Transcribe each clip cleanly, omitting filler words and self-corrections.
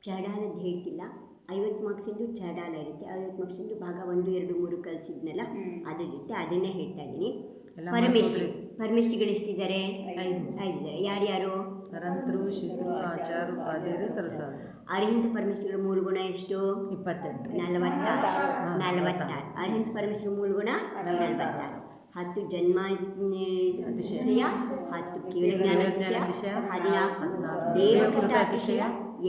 ಚಡಾಲದ್ದು ಹೇಳ್ತಿಲ್ಲ. 50 ಮಾರ್ಕ್ಸಿಂದು ಚಡಾಲ ಇರುತ್ತೆ. 50 ಮಾರ್ಕ್ಸಿಂದು ಭಾಗ 1, 2, 3 ಕಲಿಸಿದ್ನಲ್ಲ ಅದಿರುತ್ತೆ. ಅದನ್ನೇ ಹೇಳ್ತಾ ಇದ್ದೀನಿ. ಪರಮೇಷ್ಠಿಗಳು ಎಷ್ಟಿದ್ದಾರೆ? 5 ಇದ್ದಾರೆ. ಯಾರ್ಯಾರು? ಅರಂತರು, ಶಿದ್ರು, ಆಚಾರ, ಉಪಾಧ್ಯಾಯರು, ಸರಸ್ವತಿ. ಅರ್ಹಂತ ಪರಮೇಶ್ವರ ಮೂಲ ಗುಣ ಎಷ್ಟು? 28. 46. ಅರ್ಹಂತ ಪರಮೇಶ್ವರ ಮೂಲ ಗುಣ 46. 10 ಜನ್ಮ ಅತಿಶಯ, 10 ಕೇವಲ ಅತಿಶಯ, 14 ದೇವಕೃತ ಅತಿಶಯ,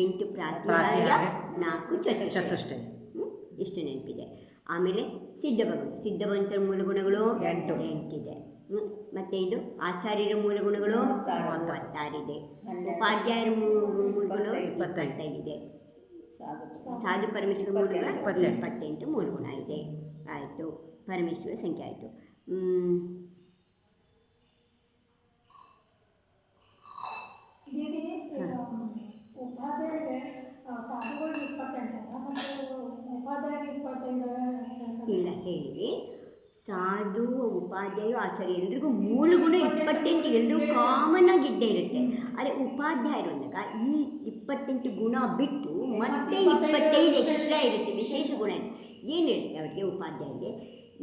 8 ಪ್ರಾತಿಹಾರ್ಯ, 4 ಚತುಷ್ಟಯ. ಇಷ್ಟು ನೆನಪಿದೆ. ಆಮೇಲೆ ಸಿದ್ಧವಂತರ ಮೂಲ ಗುಣಗಳು 8 ಇದೆ. ಮತ್ತು ಇದು ಆಚಾರ್ಯರ ಮೂಲ ಗುಣಗಳು 36 ಇದೆ. ಉಪಾಧ್ಯಾಯರ ಮೂಲಗಳು 25 ಇದೆ. ಸಾಧು ಪರಮೇಶ್ವರ ಮೂಲಗಳ 28 ಮೂಲ ಗುಣ ಇದೆ. ಆಯಿತು, ಪರಮೇಶ್ವರ ಸಂಖ್ಯೆ ಆಯಿತು. ಇಲ್ಲ ಹೇಳಿ, ಸಾಧು ಉಪಾಧ್ಯಾಯರು ಆಚಾರ್ಯ ಎಲ್ರಿಗೂ ಮೂಲ ಗುಣ 28 ಎಲ್ಲರೂ ಕಾಮನ್ ಆಗಿ ಇದ್ದೇ ಇರುತ್ತೆ. ಆದರೆ ಉಪಾಧ್ಯಾಯರು ಅಂದಾಗ ಈ 28 ಗುಣ ಬಿಟ್ಟು ಮತ್ತೆ 25 ಎಕ್ಸ್ಟ್ರಾ ಇರುತ್ತೆ, ವಿಶೇಷ ಗುಣ ಇದೆ. ಏನು ಇರುತ್ತೆ ಅವರಿಗೆ ಉಪಾಧ್ಯಾಯರಿಗೆ?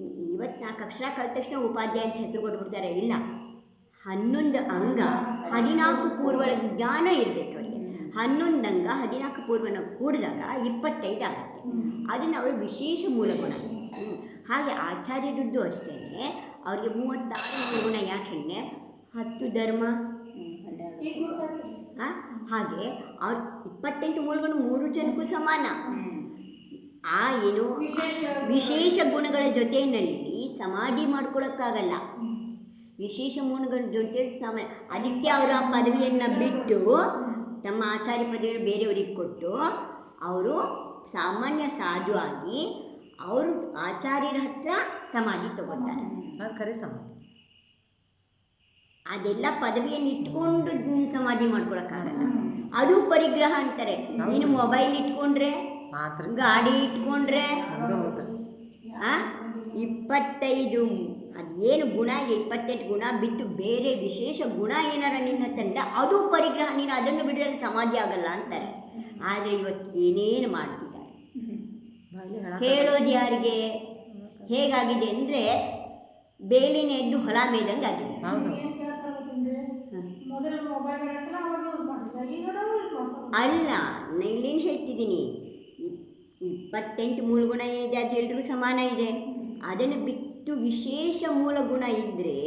24 ಅಕ್ಷರ ಕಲಿತ ತಕ್ಷಣ ಉಪಾಧ್ಯಾಯ ಅಂತ ಹೆಸರು ಕೊಟ್ಬಿಡ್ತಾರೆ? ಇಲ್ಲ, 11 ಅಂಗ 14 ಪೂರ್ವಗಳ ಜ್ಞಾನ ಇರಬೇಕು ಅವರಿಗೆ. 11 ಅಂಗ 14 ಪೂರ್ವನ ಕೂಡಿದಾಗ 25 ಆಗುತ್ತೆ. ಅದನ್ನು ಅವರು ವಿಶೇಷ ಮೂಲ ಗುಣ. ಹಾಗೆ ಆಚಾರ್ಯರದ್ದು ಅಷ್ಟೇ, ಅವರಿಗೆ 36 ಮೂಲ ಗುಣ. ಯಾಕೆಂದರೆ 10 ಧರ್ಮ, ಹಾಗೆ ಅವ್ರು 28 ಮೂಲಗಳು 3 ಜನಕ್ಕೂ ಸಮಾನ. ಆ ಏನು ವಿಶೇಷ ಗುಣಗಳ ಜೊತೆಯಲ್ಲಿ ಸಮಾಧಿ ಮಾಡ್ಕೊಳಕ್ಕಾಗಲ್ಲ. ವಿಶೇಷ ಗುಣಗಳ ಜೊತೆ ಸಮಾನ. ಅದಕ್ಕೆ ಅವರ ಪದವಿಯನ್ನು ಬಿಟ್ಟು ತಮ್ಮ ಆಚಾರ್ಯ ಪದವಿಯನ್ನು ಬೇರೆಯವರಿಗೆ ಕೊಟ್ಟು ಅವರು ಸಾಮಾನ್ಯ ಸಾಧು ಆಗಿ ಅವರು ಆಚಾರ್ಯರ ಹತ್ರ ಸಮಾಧಿ ತಗೋತಾರೆ. ಅದು ಖರೆ ಸಮಾಧಿ. ಅದೆಲ್ಲ ಪದವಿಯನ್ನು ಇಟ್ಕೊಂಡು ಸಮಾಧಿ ಮಾಡ್ಕೊಳಕ್ಕಾಗಲ್ಲ. ಅದು ಪರಿಗ್ರಹ ಅಂತಾರೆ. ನೀನು ಮೊಬೈಲ್ ಇಟ್ಕೊಂಡ್ರೆ, ಗಾಡಿ ಇಟ್ಕೊಂಡ್ರೆ 25 ಅದೇನು ಗುಣ 28 ಗುಣ ಬಿಟ್ಟು ಬೇರೆ ವಿಶೇಷ ಗುಣ ಏನಾರ ನಿನ್ನ ತಂಡ ಅದು ಪರಿಗ್ರಹ. ನೀನು ಅದನ್ನು ಬಿಡಿದ್ರೆ ಸಮಾಧಿ ಆಗಲ್ಲ ಅಂತಾರೆ. ಆದರೆ ಇವತ್ತು ಏನೇನು ಮಾಡ್ತಿದ್ದಾರೆ ಹೇಳೋದು ಯಾರಿಗೆ? ಹೇಗಾಗಿದೆ ಅಂದರೆ ಬೇಲಿನ ಎದ್ದು ಹೊಲ ಮೇಯ್ದಂಗೆ ಆಗಿದೆ. ಅಲ್ಲ, ನಾನು ಇಲ್ಲೇನು ಹೇಳ್ತಿದ್ದೀನಿ, 28 ಮೂಲ ಗುಣ ಏನಿದೆ ಅದು ಎಲ್ರಿಗೂ ಸಮಾನ ಇದೆ. ಅದನ್ನು ಬಿಟ್ಟು ವಿಶೇಷ ಮೂಲ ಗುಣ ಇದ್ದರೆ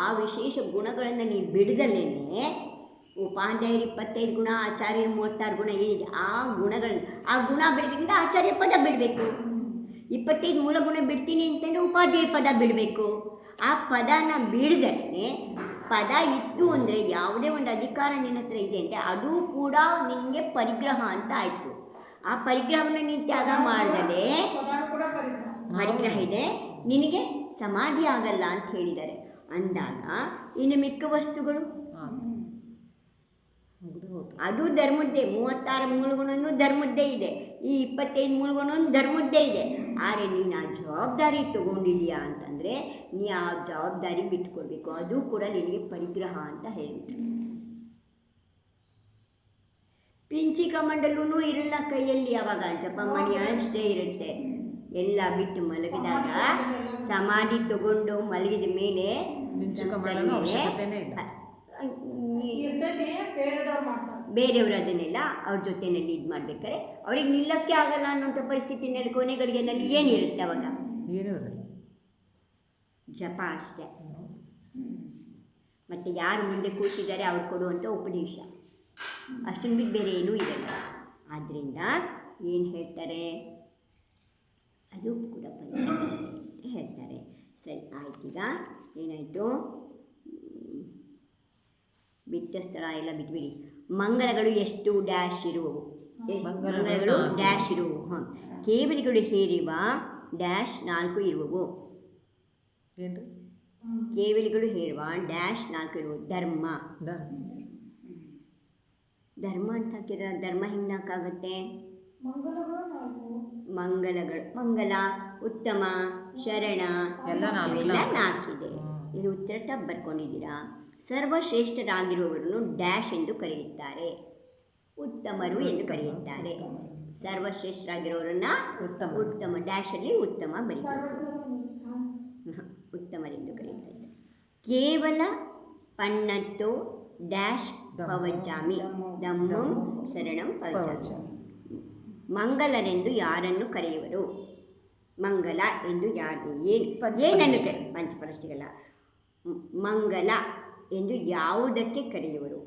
ಆ ವಿಶೇಷ ಗುಣಗಳನ್ನು ನೀವು ಬಿಡದಲ್ಲೇ ಉಪಾಧ್ಯಾಯರು 25 ಗುಣ, ಆಚಾರ್ಯರು 36 ಗುಣ ಏನಿದೆ ಆ ಗುಣ ಬಿಡಬೇಕಂದ್ರೆ ಆಚಾರ್ಯ ಪದ ಬಿಡಬೇಕು. 25 ಮೂಲ ಗುಣ ಬಿಡ್ತೀನಿ ಅಂತಂದರೆ ಉಪಾಧ್ಯಾಯ ಪದ ಬಿಡಬೇಕು. ಆ ಪದನ ಬಿಡದೇ ಪದ ಇತ್ತು ಅಂದರೆ ಯಾವುದೇ ಒಂದು ಅಧಿಕಾರ ನಿನ್ನ ಹತ್ರ ಇದೆ ಅಂದರೆ ಅದು ಕೂಡ ನಿನಗೆ ಪರಿಗ್ರಹ ಅಂತ ಆಯಿತು. ಆ ಪರಿಗ್ರಹವನ್ನು ನೀನು ತ್ಯಾಗ ಮಾಡಿದರೆ ಪರಿಗ್ರಹ ಇದೆ, ನಿನಗೆ ಸಮಾಧಿ ಆಗಲ್ಲ ಅಂತ ಹೇಳಿದ್ದಾರೆ. ಅಂದಾಗ ಇನ್ನು ಮಿಕ್ಕ ವಸ್ತುಗಳು ಅದು ಧರ್ಮದ್ದೇ. 36 ಮೂಲಗುಣನೂ ಧರ್ಮದ್ದೇ ಇದೆ, ಈ 25 ಮೂಲಗುಣನೂ ಧರ್ಮದ್ದೇ ಇದೆ. ಆದರೆ ನೀನು ಆ ಜವಾಬ್ದಾರಿ ತೊಗೊಂಡಿದೀಯಾ ಅಂತಂದರೆ ನೀ ಆ ಜವಾಬ್ದಾರಿ ಬಿಟ್ಕೊಡ್ಬೇಕು. ಅದು ಕೂಡ ನಿನಗೆ ಪರಿಗ್ರಹ ಅಂತ ಹೇಳಿದ್ರು. ಪಿಂಚಿ ಕಮಂಡಲೂ ಇರಲ್ಲ ಕೈಯಲ್ಲಿ, ಅವಾಗ ಜಪಮಣಿ ಅಷ್ಟೇ ಇರುತ್ತೆ. ಎಲ್ಲ ಬಿಟ್ಟು ಮಲಗಿದಾಗ ಸಮಾಧಿ ತಗೊಂಡು ಮಲಗಿದ ಮೇಲೆ ಬೇರೆಯವರು ಅದನ್ನೆಲ್ಲ ಅವ್ರ ಜೊತೆಯಲ್ಲಿ ಇದು ಮಾಡ್ಬೇಕಾದ್ರೆ ಅವ್ರಿಗೆ ನಿಲ್ಲಕ್ಕೆ ಆಗಲ್ಲ ಅನ್ನೋಂಥ ಪರಿಸ್ಥಿತಿನಲ್ಲಿ ಕೊನೆಗಳಿಗೆನಲ್ಲಿ ಏನಿರುತ್ತೆ ಅವಾಗ? ಏನೂ ಇರಲ್ಲ, ಜಪ ಅಷ್ಟೇ. ಮತ್ತು ಯಾರು ಮುಂದೆ ಕೂತಿದ್ದಾರೆ ಅವ್ರು ಕೊಡುವಂಥ ಉಪದೇಶ ಅಷ್ಟನ್ನು ಬಿಟ್ಟು ಬೇರೆ ಏನೂ ಇರಲ್ಲ. ಆದ್ದರಿಂದ ಏನು ಹೇಳ್ತಾರೆ, ಅದು ಕೂಡ ಪರಿಗ್ರಹ ಅಂತ ಹೇಳ್ತಾರೆ. ಸರಿ ಆಯ್ತು. ಈಗ ಏನಾಯಿತು, ಬಿಟ್ಟ ಸ್ಥಳ ಎಲ್ಲ ಬಿಟ್ಬಿಡಿ. ಮಂಗಲಗಳು ಎಷ್ಟು ಡ್ಯಾಶ್ ಇರುವವು? ಮಂಗಲಗಳು ಡ್ಯಾಶ್ ಇರುವವು. ಕೇವಲಿಗಳು ಹೇರಿವ ಡ್ಯಾಶ್ 4 ಇರುವವು. ಕೇವಲಿಗಳು ಹೇರುವ ಡ್ಯಾಶ್ 4 ಇರುವವು. ಧರ್ಮ ಅಂತ ಹಾಕಿರ ಧರ್ಮ ಹಿಂಗಾಗುತ್ತೆ. ಮಂಗಲಗಳು ಮಂಗಲ, ಉತ್ತಮ, ಶರಣ ಎಲ್ಲ 4 ಇದೆ. ಇದು ಉತ್ತರ ತಪ್ಪು ಬರ್ಕೊಂಡಿದ್ದೀರಾ. ಸರ್ವಶ್ರೇಷ್ಠರಾಗಿರುವವರನ್ನು ಡ್ಯಾಶ್ ಎಂದು ಕರೆಯುತ್ತಾರೆ. ಉತ್ತಮರು ಎಂದು ಕರೆಯುತ್ತಾರೆ. ಸರ್ವಶ್ರೇಷ್ಠರಾಗಿರೋರನ್ನ ಉತ್ತಮ. ಉತ್ತಮ ಡ್ಯಾಶಲ್ಲಿ ಉತ್ತಮ ಬರೀತಾರೆ, ಉತ್ತಮರೆಂದು ಕರೆಯುತ್ತಾರೆ. ಕೇವಲ ಪಣ್ಣತ್ತೋ ಡ್ಯಾಶ್ ಪವಜಾಮಿ ದಮ್ಮಂ ಶರಣಂ ಪವಜಾಮಿ. ಮಂಗಲರೆಂದು ಯಾರನ್ನು ಕರೆಯುವರು? ಮಂಗಲ ಎಂದು ಯಾರು ಏನನ್ನು ಪಂಚಪರಷ್ಟಿಗಲ್ಲ, ಮಂಗಲ ಎಂದು ಯಾವುದಕ್ಕೆ ಕರೆಯುವರು?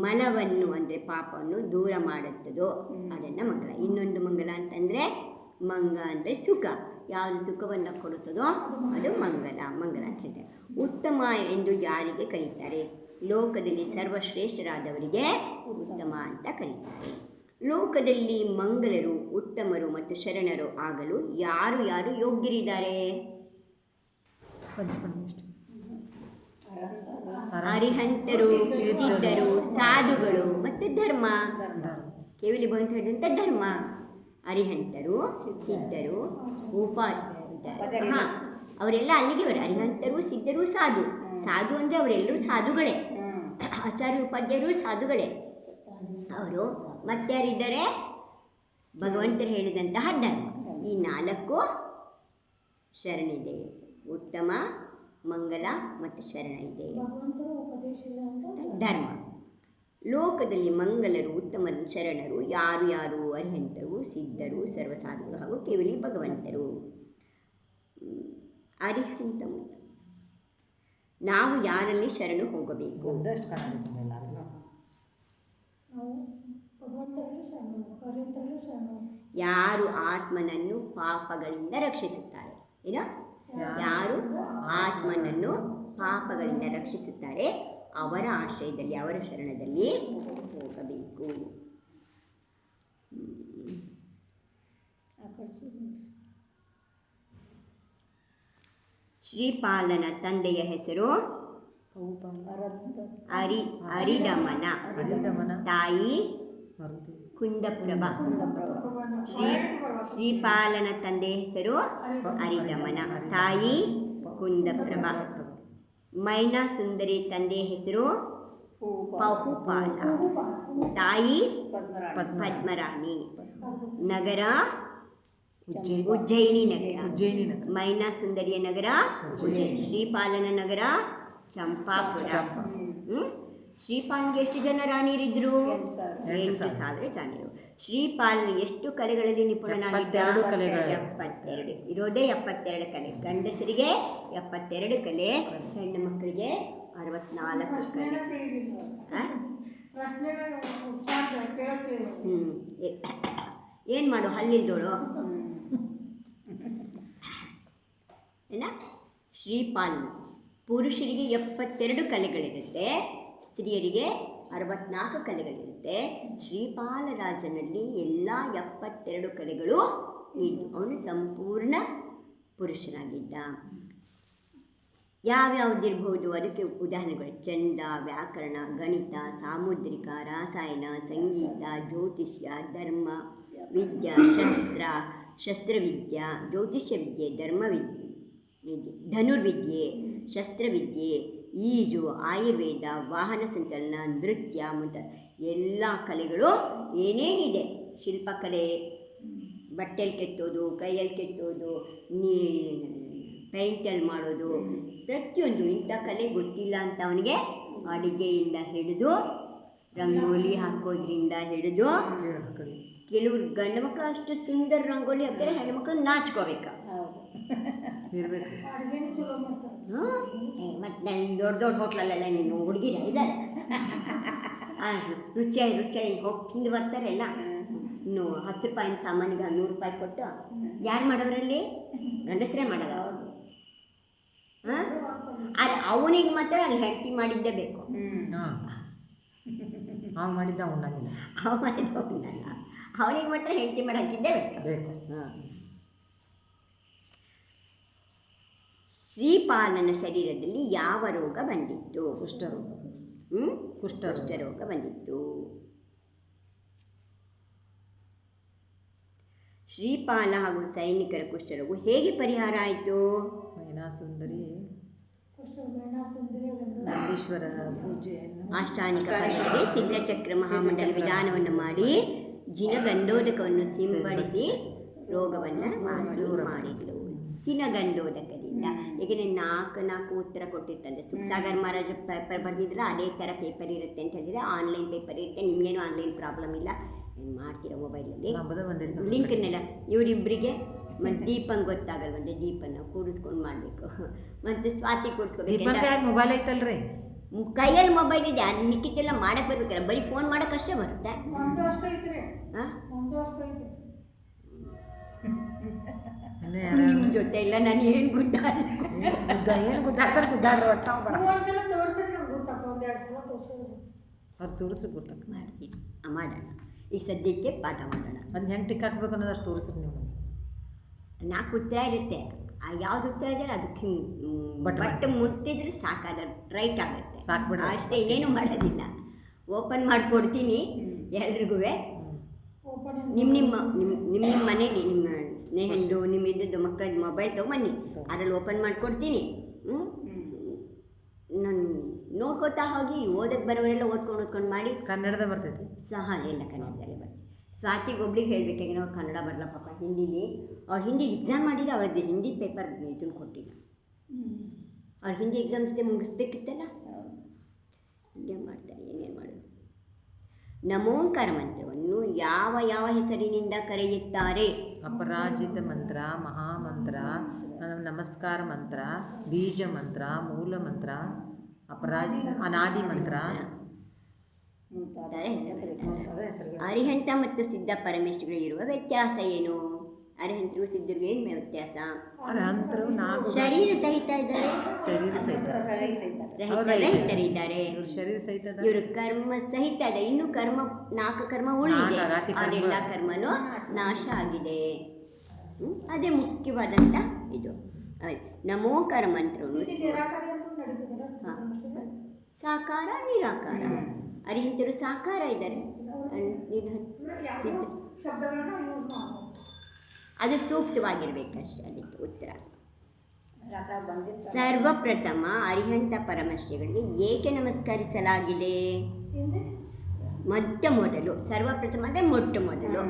ಮಲವನ್ನು ಅಂದರೆ ಪಾಪವನ್ನು ದೂರ ಮಾಡುತ್ತದೋ ಅದನ್ನು ಮಂಗಲ. ಇನ್ನೊಂದು ಮಂಗಲ ಅಂತಂದರೆ ಮಂಗ ಅಂದರೆ ಸುಖ, ಯಾವುದು ಸುಖವನ್ನು ಕೊಡುತ್ತದೋ ಅದು ಮಂಗಲ ಅಂತ ಹೇಳ್ತಾರೆ. ಉತ್ತಮ ಎಂದು ಯಾರಿಗೆ ಕರೀತಾರೆ? ಲೋಕದಲ್ಲಿ ಸರ್ವಶ್ರೇಷ್ಠರಾದವರಿಗೆ ಉತ್ತಮ ಅಂತ ಕರೀತಾರೆ. ಲೋಕದಲ್ಲಿ ಮಂಗಲರು, ಉತ್ತಮರು ಮತ್ತು ಶರಣರು ಆಗಲು ಯಾರು ಯಾರು ಯೋಗ್ಯರಿದ್ದಾರೆ? ಅರಿಹಂತರು, ಸಿದ್ಧರು, ಸಾಧುಗಳು ಮತ್ತು ಧರ್ಮ. ಕೇವಲಿ ಬಂತ ಹೇಳಿದಂಥ ಧರ್ಮ. ಅರಿಹಂತರು, ಸಿದ್ಧರು, ಅವರೆಲ್ಲ ಅಲ್ಲಿಗೆ ಬರ. ಅರಿಹಂತರು, ಸಿದ್ಧರು, ಸಾಧು ಅಂದರೆ ಅವರೆಲ್ಲರೂ ಸಾಧುಗಳೇ. ಆಚಾರ್ಯ ಉಪಾಧ್ಯಾಯರು ಸಾಧುಗಳೇ ಅವರು. ಮತ್ತಾರಿದ್ದಾರೆ? ಭಗವಂತರು ಹೇಳಿದಂತಹ ಧರ್ಮ. ಈ 4 ಶರಣಿದೆ. ಉತ್ತಮ, ಮಂಗಲ ಮತ್ತು ಶರಣ ಇದೆ. ಧರ್ಮ. ಲೋಕದಲ್ಲಿ ಮಂಗಲರು, ಉತ್ತಮರು, ಶರಣರು ಯಾರು ಯಾರು? ಅರಿಹಂತರು, ಸಿದ್ಧರು, ಸರ್ವಸಾಧುಗಳು ಹಾಗೂ ಕೇವಲಿ ಭಗವಂತರು. ಅರಿಹಂತ ನಾವು ಯಾರಲ್ಲಿ ಶರಣು ಹೋಗಬೇಕು? ಯಾರು ಆತ್ಮನನ್ನು ಪಾಪಗಳಿಂದ ರಕ್ಷಿಸುತ್ತಾರೆ. ಏನೋ ಯಾರು ಆತ್ಮನನ್ನು ಪಾಪಗಳಿಂದ ರಕ್ಷಿಸುತ್ತಾರೆ ಅವರ ಆಶ್ರಯದಲ್ಲಿ, ಅವರ ಶರಣದಲ್ಲಿ ಹೋಗಬೇಕು. ಶ್ರೀಪಾಲನ ತಂದೆಯ ಹೆಸರು ಅರಿದಮನ, ತಾಯಿ ಕುಂದಪ್ರಭಾ. ಶ್ರೀಪಾಲನ ತಂದೆಯ ಹೆಸರು ಅರಿದಮನ, ತಾಯಿ ಕುಂದಪ್ರಭಾ. ಮೈನಾ ಸುಂದರಿ ತಂದೆಯ ಹೆಸರು ಬಹುಪಾಲ, ತಾಯಿ ಪದ್ಮರಾಣಿ. ನಗರ ಉಜ್ಜಯಿನಿ ನಗರ. ಮೈನಾ ಸುಂದರಿಯ ನಗರ ಉಜ್ಜಯಿನಿ. ಶ್ರೀಪಾಲನ ನಗರ ಚಂಪಾಪುರ. ಶ್ರೀಪಾಲನಿಗೆ ಎಷ್ಟು ಜನ ರಾಣಿಯರಿದ್ರು? 8,000 ರಾಣಿಯರು. ಶ್ರೀಪಾಲನು ಎಷ್ಟು ಕಲೆಗಳಲ್ಲಿ ನಿಪುಣನಾಗಿದ್ದ? 72 ಇರೋದೇ 72 ಕಲೆ. ಗಂಡಸರಿಗೆ 72 ಕಲೆ, ಹೆಣ್ಣು ಮಕ್ಕಳಿಗೆ 64 ಕಲೆ. ಏನು ಮಾಡು ಹಲ್ಲಿಲ್ದೋಳು ಏನ? ಶ್ರೀಪಾಲನು ಪುರುಷರಿಗೆ 72 ಕಲೆಗಳಿರುತ್ತೆ, ಸ್ತ್ರೀಯರಿಗೆ 64 ಕಲೆಗಳಿರುತ್ತೆ. ಶ್ರೀಪಾಲ ರಾಜನಲ್ಲಿ ಎಲ್ಲ 72 ಕಲೆಗಳು ಇದ್ದು ಅವನು ಸಂಪೂರ್ಣ ಪುರುಷನಾಗಿದ್ದ. ಯಾವ್ಯಾವುದಿರ್ಬೋದು ಅದಕ್ಕೆ ಉದಾಹರಣೆಗಳು: ಚಂದ, ವ್ಯಾಕರಣ, ಗಣಿತ, ಸಾಮುದ್ರಿಕ, ರಾಸಾಯನ, ಸಂಗೀತ, ಜ್ಯೋತಿಷ್ಯ, ಧರ್ಮ ವಿದ್ಯಾ, ಶಸ್ತ್ರವಿದ್ಯೆ, ಜ್ಯೋತಿಷ್ಯ ವಿದ್ಯೆ, ಧನುರ್ವಿದ್ಯೆ, ಶಸ್ತ್ರವಿದ್ಯೆ, ಈಜು, ಆಯುರ್ವೇದ, ವಾಹನ ಸಂಚಲನ, ನೃತ್ಯ ಮುಂತಾದ ಎಲ್ಲ ಕಲೆಗಳು ಏನೇನಿದೆ. ಶಿಲ್ಪಕಲೆ, ಬಟ್ಟೆಯಲ್ಲಿ ಕೆತ್ತೋದು, ಕೈಯಲ್ಲಿ ಕೆತ್ತೋದು, ಪೇಂಟಲ್ಲಿ ಮಾಡೋದು, ಪ್ರತಿಯೊಂದು ಇಂಥ ಕಲೆ ಗೊತ್ತಿಲ್ಲ ಅಂತ ಅವನಿಗೆ ಅಡಿಗೆಯಿಂದ ಹಿಡಿದು ರಂಗೋಲಿ ಹಾಕೋದ್ರಿಂದ ಹಿಡಿದು, ಕೆಲವರು ಗಂಡು ಮಕ್ಕಳು ಅಷ್ಟು ಸುಂದರ ರಂಗೋಲಿ ಹಾಕ್ತಾರೆ, ಹೆಣ್ಮಕ್ಳು ನಾಚ್ಕೋಬೇಕು. ಮತ್ತು ನಾನು ದೊಡ್ಡ ಹೋಟ್ಲಲ್ಲೆಲ್ಲ ನೀನು ಹುಡುಗಿರ ಇದ್ದಾರೆ ರುಚಿಯಾಗಿ ಹೋಗಿ ತಿಂದು ಬರ್ತಾರೆ ಎಲ್ಲ. ಇನ್ನು 10 ರೂಪಾಯಿನ ಸಾಮಾನಿಗೆ 100 ರೂಪಾಯಿ ಕೊಟ್ಟು ಯಾರು ಮಾಡೋದ್ರಲ್ಲಿ? ಗಂಡಸರೇ ಮಾಡೋದು. ಅದು ಅವನಿಗೆ ಮಾತ್ರ ಅಲ್ಲಿ ಹೆಂಡತಿ ಮಾಡಿದ್ದೇ ಬೇಕು. ಅವ ಮಾಡಿದ್ದ ಉಣ್ಣಂಗಿಲ್ಲ, ಅವನಿಗೆ ಮಾತ್ರ ಹೆಂಡತಿ ಮಾಡೋಕ್ಕಿದ್ದೇ ಬೇಕು. ಶ್ರೀಪಾಲನ ಶರೀರದಲ್ಲಿ ಯಾವ ರೋಗ ಬಂದಿತ್ತು? ಕುಷ್ಠರೋಗ ಬಂದಿತ್ತು. ಶ್ರೀಪಾಲ ಹಾಗೂ ಸೈನಿಕರ ಕುಷ್ಠರೋಗ ಹೇಗೆ ಪರಿಹಾರ ಆಯಿತು? ಮೈನಾ ಸುಂದರಿ ನಂದೀಶ್ವರ ಪೂಜೆಯನ್ನು ಅಷ್ಟಾನಿಕ ಪರಮೆಗೆ ಸಿದ್ಧಚಕ್ರ ಮಹಾಮಂಡಲ ವಿಧಾನವನ್ನು ಮಾಡಿ ಜಿನಗಂಧೋದಕವನ್ನು ಸಿಂಪಡಿಸಿ ರೋಗವನ್ನು ವಾಸಿ ಮಾಡಿದ್ರು. ಜಿನಗಂಧೋದಕದಿಂದ. ಏಕೆಂದರೆ ನಾಲ್ಕು ಉತ್ತರ ಕೊಟ್ಟಿರ್ತಂತೆ. ಸುಖಸಾಗರ್ ಮಹಾರಾಜ ಪೇಪರ್ ಬರೆದಿದ್ರೆ ಅದೇ ಥರ ಪೇಪರ್ ಇರುತ್ತೆ ಅಂತ ಹೇಳಿದರೆ ಆನ್ಲೈನ್ ಪೇಪರ್ ಇರುತ್ತೆ. ನಿಮಗೇನು ಆನ್ಲೈನ್ ಪ್ರಾಬ್ಲಮ್ ಇಲ್ಲ, ಏನು ಮಾಡ್ತೀರಾ ಮೊಬೈಲಲ್ಲಿ ಲಿಂಕ್ನೆಲ್ಲ. ಇವರಿಬ್ಬರಿಗೆ ಮತ್ತು ದೀಪಂಗೆ ಗೊತ್ತಾಗಲ್ವಂತೆ, ದೀಪನ ಕೂಡಿಸ್ಕೊಂಡು ಮಾಡಬೇಕು. ಮತ್ತು ಸ್ವಾತಿ ಕೂಡಿಸ್ಕೋಬೇಕು. ಮೊಬೈಲ್ ಐತಲ್ರಿ, ಕೈಯಲ್ಲಿ ಮೊಬೈಲ್ ಇದೆ, ಅದು ನಿಕ್ಕಿದ್ದೆಲ್ಲ ಮಾಡಕ್ಕೆ ಬರ್ಬೇಕಲ್ಲ, ಬರೀ ಫೋನ್ ಮಾಡೋಕೆ ಅಷ್ಟೇ ಬರುತ್ತೆ. ನಿಮ್ಮ ಜೊತೆ ಇಲ್ಲ ನಾನು ಏನು ಗುದ್ದಾಡ್ತಾರೆ ಒಟ್ಟ ಅವ್ರು ತೋರಿಸ್ರಿ ಗೊತ್ತಾಗ ಮಾಡ್ತೀನಿ. ಮಾಡೋಣ, ಈ ಸದ್ಯಕ್ಕೆ ಪಾಠ ಮಾಡೋಣ. ಅದನ್ನ ಹೆಂಗೆ ಟಿಕ್ ಹಾಕ್ಬೇಕು ಅನ್ನೋದು ಅಷ್ಟು ತೋರಿಸ್ರಿ ನೀವು. 4 ಉತ್ತರ ಇರುತ್ತೆ, ಯಾವ್ದು ಉತ್ತರ ಇದ್ದರೆ ಅದಕ್ಕೆ ಬಟ್ ಮುಟ್ಟಿದ್ರೆ ಸಾಕಾದ ರೈಟ್ ಆಗುತ್ತೆ, ಸಾಕ್ಬಿಡ ಅಷ್ಟೇ, ಇನ್ನೇನು ಮಾಡೋದಿಲ್ಲ. ಓಪನ್ ಮಾಡಿಕೊಡ್ತೀನಿ ಎಲ್ರಿಗೂ. ನಿಮ್ಮ ಮನೇಲಿ ನಿಮ್ಮ ಸ್ನೇಹಿತರು ನಿಮ್ಮ ಇದ್ದದ್ದು ಮಕ್ಕಳದ್ದು ಮೊಬೈಲ್ ತೊಗೊಂಬನ್ನಿ, ಅದರಲ್ಲಿ ಓಪನ್ ಮಾಡಿಕೊಡ್ತೀನಿ. ನಾನು ನೋಡ್ಕೊತಾ ಹೋಗಿ ಓದಕ್ಕೆ ಬರೋರೆಲ್ಲ ಓದ್ಕೊಂಡು ಮಾಡಿ. ಕನ್ನಡದ ಬರ್ತೈತಿ ಸಹ ಎಲ್ಲ ಕನ್ನಡದಲ್ಲೇ ಬರ್ತದೆ. ಸ್ವಾತಿಗೆ ಒಬ್ಳಿಗೆ ಹೇಳ್ಬೇಕಾಗಿ ನಾವು ಕನ್ನಡ ಬರಲ್ಲ ಪಾಪ, ಹಿಂದಿಲಿ ಅವ್ರು ಹಿಂದಿ ಎಕ್ಸಾಮ್ ಮಾಡಿದ್ರೆ ಅವ್ರದ್ದು ಹಿಂದಿ ಪೇಪರ್ ಇದನ್ನು ಕೊಟ್ಟಿಲ್ಲ. ಅವ್ರು ಹಿಂದಿ ಎಕ್ಸಾಮ್ಸೇ ಮುಗಿಸ್ಬೇಕಿತ್ತಲ್ಲ, ಹಿಂಗೆ ಮಾಡ್ತಾರೆ, ಏನೇನು ಮಾಡೋದು. ನಮೋಂಕಾರ ಮಂತ್ರವನ್ನು ಯಾವ ಯಾವ ಹೆಸರಿನಿಂದ ಕರೆಯುತ್ತಾರೆ? ಅಪರಾಜಿತ ಮಂತ್ರ, ಮಹಾಮಂತ್ರ, ನಮಸ್ಕಾರ ಮಂತ್ರ, ಬೀಜ ಮಂತ್ರ, ಮೂಲ ಮಂತ್ರ, ಅನಾದಿ ಮಂತ್ರ ಹೆಸರುಗಳು. ಅರಿಹಂತ ಮತ್ತು ಸಿದ್ಧ ಪರಮೇಶ್ವರಗಳು ಇರುವ ವ್ಯತ್ಯಾಸ ಏನು? ಅರಿಹಂತರು ಸಿದ್ಧರಿಗೂ ಏನು ವ್ಯತ್ಯಾಸ? ಅರಿಹಂತರು ಶರೀರ ಸಹಿತ ಇದ್ದಾರೆ, ಶರೀರ ಸಹಿತ ರಹಿತರಿದ್ದಾರೆ, ಶರೀರ ಸಹಿತ ಇವರು ಕರ್ಮ ಸಹಿತ ಇದೆ. ಇನ್ನು 4 ಕರ್ಮ ಉಳಿದಿದೆ, ಅದೆಲ್ಲ ಕರ್ಮನೂ ನಾಶ ಆಗಿದೆ. ಅದೇ ಮುಖ್ಯವಾದಂಥ ಇದು. ನಮೋಕಾರ ಮಂತ್ರವನ್ನು ಸಾಕಾರ ನಿರಾಕಾರ. ಅರಿಹಂತರು ಸಾಕಾರ ಇದ್ದಾರೆ, ಅದು ಸೂಕ್ತವಾಗಿರ್ಬೇಕಷ್ಟೇ ಅದಕ್ಕೆ ಉತ್ತರ. ಸರ್ವಪ್ರಥಮ ಅರಿಹಂತ ಪರಮಶ್ರೀಗಳಿಗೆ ಏಕೆ ನಮಸ್ಕರಿಸಲಾಗಿದೆ? ಮೊದಲು ಸರ್ವಪ್ರಥಮ ಅಂದರೆ ಮೊದಲು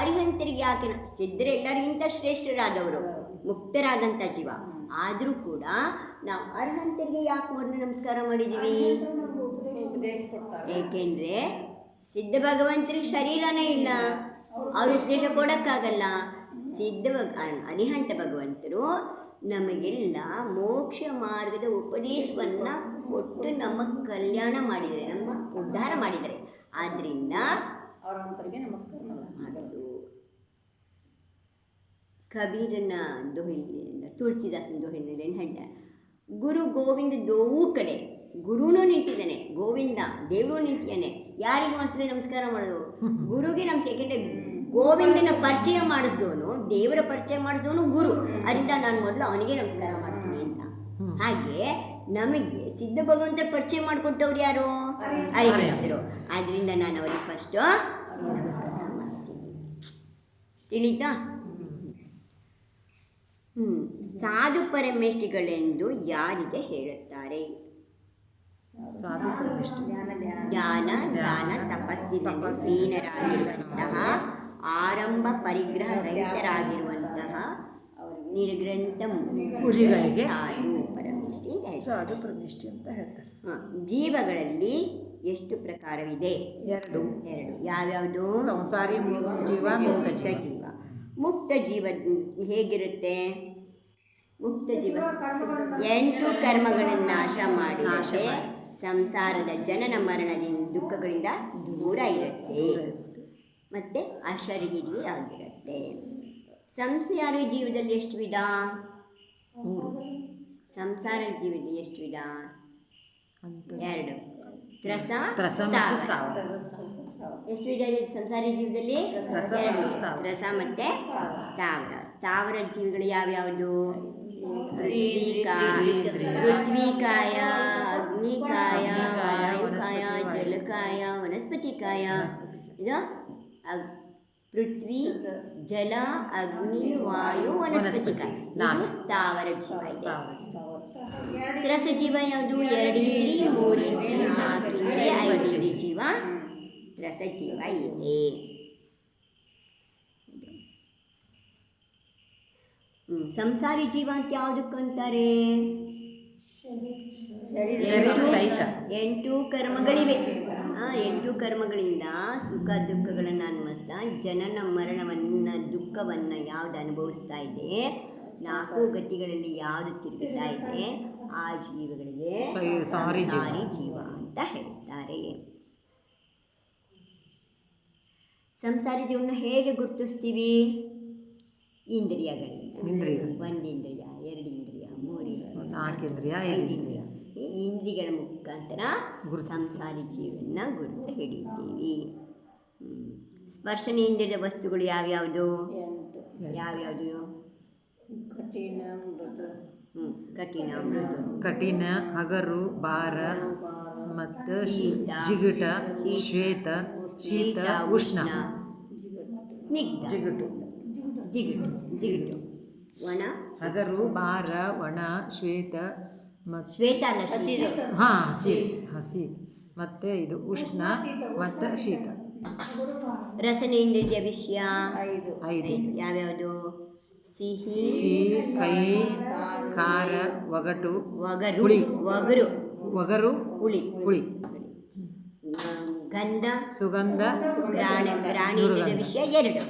ಅರಿಹಂತರಿಗೆ ಯಾಕೆ? ಸಿದ್ಧರು ಎಲ್ಲರಿಗಿಂತ ಶ್ರೇಷ್ಠರಾದವರು, ಮುಕ್ತರಾದಂಥ ಜೀವ. ಆದರೂ ಕೂಡ ನಾವು ಅರಿಹಂತರಿಗೆ ಯಾಕೆ ಮೊದಲು ನಮಸ್ಕಾರ ಮಾಡಿದ್ದೀವಿ? ಏಕೆಂದರೆ ಸಿದ್ಧ ಭಗವಂತರಿಗೆ ಶರೀರನೇ ಇಲ್ಲ, ಅವರು ಉಪದೇಶ ಕೊಡೋಕ್ಕಾಗಲ್ಲ. ಅರಿಹಂತ ಭಗವಂತರು ನಮಗೆಲ್ಲ ಮೋಕ್ಷ ಮಾರ್ಗದ ಉಪದೇಶವನ್ನು ಕೊಟ್ಟು ನಮ್ಮ ಕಲ್ಯಾಣ ಮಾಡಿದ್ದಾರೆ, ನಮ್ಮ ಉದ್ಧಾರ ಮಾಡಿದ್ದಾರೆ. ಆದ್ದರಿಂದ ಅವರಂತರಿಗೆ ನಮಸ್ಕಾರ ಮಾಡೋದು. ಕಬೀರನ ದೋಹಿಲಿಯಿಂದ ತುಳಸಿದಾಸನ ದೋಹಿಲಿಂದ ಏನು ಹೇಳ್ತಾರೆ? ಗುರು ಗೋವಿಂದ ದೋವು ಕಡೆ ಗುರುನೂ ನಿಂತಿದ್ದಾನೆ, ಗೋವಿಂದ ದೇವರು ನಿಂತಿದ್ದಾನೆ. ಯಾರಿಗೂ ಅಷ್ಟೇ ನಮಸ್ಕಾರ ಮಾಡೋದು? ಗುರುಗೆ ನಮಸ್ಕಾರ. ಏಕೆಂದರೆ ಗೋವಿಂದನ ಪರಿಚಯ ಮಾಡಿಸಿದವನು, ದೇವರ ಪರಿಚಯ ಮಾಡಿಸಿದವನು ಗುರು. ಅದರಿಂದ ನಾನು ಮೊದಲು ಅವನಿಗೆ ನಮಸ್ಕಾರ ಮಾಡ್ತೀನಿ ಅಂತ. ಹಾಗೆ ನಮಗೆ ಸಿದ್ಧ ಭಗವಂತರ ಪರಿಚಯ ಮಾಡಿಕೊಟ್ಟವ್ರು ಯಾರು? ಅರಿಹಂತರು. ಆದ್ದರಿಂದ ನಾನು ಅವರಿಗೆ ಫಸ್ಟು ತಿಳಿತಾ? ಸಾಧು ಪರಮೇಷ್ಠಿಗಳೆಂದು ಯಾರಿಗೆ ಹೇಳುತ್ತಾರೆ? ಸಾಧು ಪರಮೇಷ್ಠಿ ಜ್ಞಾನ ಧ್ಯಾನ ತಪಸ್ಸಿನಲ್ಲಿ ಲೀನರಾಗಿರುವಂತಹ, ಆರಂಭ ಪರಿಗ್ರಹ ರಹಿತರಾಗಿರುವಂತಹ ನಿರ್ಗ್ರಂಥ ಮುನಿಗಳಿಗೆ ಸಾಧು ಪರಮೇಷ್ಠಿ ಅಂತ ಹೇಳ್ತಾರೆ. ಜೀವಗಳಲ್ಲಿ ಎಷ್ಟು ಪ್ರಕಾರವಿದೆ? 2. ಯಾವ್ಯಾವುದು? ಸಂಸಾರಿ ಜೀವ, ಮುಕ್ತ ಜೀವ. ಮುಕ್ತ ಜೀವ ಹೇಗಿರುತ್ತೆ? ಮುಕ್ತ ಜೀವ 8 ಕರ್ಮಗಳನ್ನು ನಾಶ ಮಾಡಿದರೆ ಸಂಸಾರದ ಜನನ ಮರಣದಿಂದ ದುಃಖಗಳಿಂದ ದೂರ ಇರುತ್ತೆ ಮತ್ತು ಅಶರೀರಿಯಾಗಿರುತ್ತೆ. ಸಂಸಾರ ಜೀವದಲ್ಲಿ ಎಷ್ಟು ವಿಧ? 3. ಸಂಸಾರ ಜೀವದಲ್ಲಿ ಎಷ್ಟು ವಿಧ? 2. ತ್ರಸ ಮತ್ತು ಸ್ಥಾವರ. ಎಷ್ಟು ವಿಧ ಇದೆ ಸಂಸಾರಿ ಜೀವದಲ್ಲಿ? 2. ತ್ರಸ ಮತ್ತು ಸ್ಥಾವರ. ಸ್ಥಾವರ ಜೀವಿಗಳು ಯಾವ್ಯಾವುದು? ಪೃಥ್ವಿಕಾಯ, ಅಗ್ನಿಕಾಯ, ವಾಯುಕಾಯ, ಜಲಕಾಯ, ವನಸ್ಪತಿಕಾಯ. ಇದು ಪೃಥ್ವಿ, ಜಲ, ಅಗ್ನಿ, ವಾಯು, ವನಸ್ಪತಿಕಾಯ. ಇದು ಸ್ಥಾವರ ಜೀವ. ರಸಜೀವ ಯಾವುದು? 2 ಇಂದ್ರಿಯ 3 ಇಂದ್ರಿಯ 4 ಇಂದ್ರಿಯ 5 ಇಂದ್ರಿಯ ಜೀವ ರಸಜೀವ ಇದೆ. ಸಂಸಾರಿ ಜೀವ ಅಂತ ಯಾವುದಕ್ಕೆ ಅಂತಾರೆ? 8 ಕರ್ಮಗಳಿವೆ. 8 ಕರ್ಮಗಳಿಂದ ಸುಖ ದುಃಖಗಳನ್ನು ಅನುಭವಿಸ್ತಾ ಜನನ ಮರಣವನ್ನು ದುಃಖವನ್ನು ಯಾವುದು ಅನುಭವಿಸ್ತಾ ಇದೆ, 4 ಗತಿಗಳಲ್ಲಿ ಯಾವುದು ತಿರುಗುತ್ತಾ ಇದೆ, ಆ ಜೀವಗಳಿಗೆ ಸಂಸಾರಿ ಜೀವ ಅಂತ ಹೇಳ್ತಾರೆ. ಸಂಸಾರಿ ಜೀವನ ಹೇಗೆ ಗುರುತಿಸ್ತೀವಿ? ಇಂದ್ರಿಯಗಳಿಂದ. 1 ಇಂದ್ರಿಯ 2 ಇಂದ್ರಿಯ 3 ಇಂದ್ರಿಯ 4 ಇಂದ್ರಿಯ 5 ಇಂದ್ರಿಯ. ಈ ಇಂದ್ರಿಯಗಳ ಮುಖಾಂತರ ಸಂಸಾರಿ ಜೀವನ ಗುರುತು ಹಿಡಿತೀವಿ. ಸ್ಪರ್ಶನೇಂದ್ರಿಯದ ವಸ್ತುಗಳು ಯಾವ್ಯಾವುದು? ಕಠಿಣ ಮೃದು. ಕಠಿಣ, ಹಗರು, ಭಾರ ಮತ್ತು ಜಿಗುಟ, ಶ್ವೇತ, ಶೀತ, ಉಷ್ಣ, ಸ್ನಿಗ್ಧ, ಜಿಗುಟು. ಒಣ, ಹಗರು, ಭಾರ, ಒಣ, ಶ್ವೇತ ಮತ್ತು ಶ್ವೇತ ಅಲ್ಲ, ಹಸಿ ಮತ್ತು ಇದು ಉಷ್ಣ ಮತ್ತು ಶೀತ. ರಸನೇಂದ್ರಿಯ ವಿಷಯ 5 ಯಾವ್ಯಾವುದು? ಸಿಹಿ, ಕಹಿ, ಖಾರ, ಒಗಟು, ಹುಳಿ, ಹುಳಿ, ಗಂಧ, ಸುಗಂಧ, ಪ್ರಾಣೇಂದ್ರಿಯದ ವಿಷಯ 2.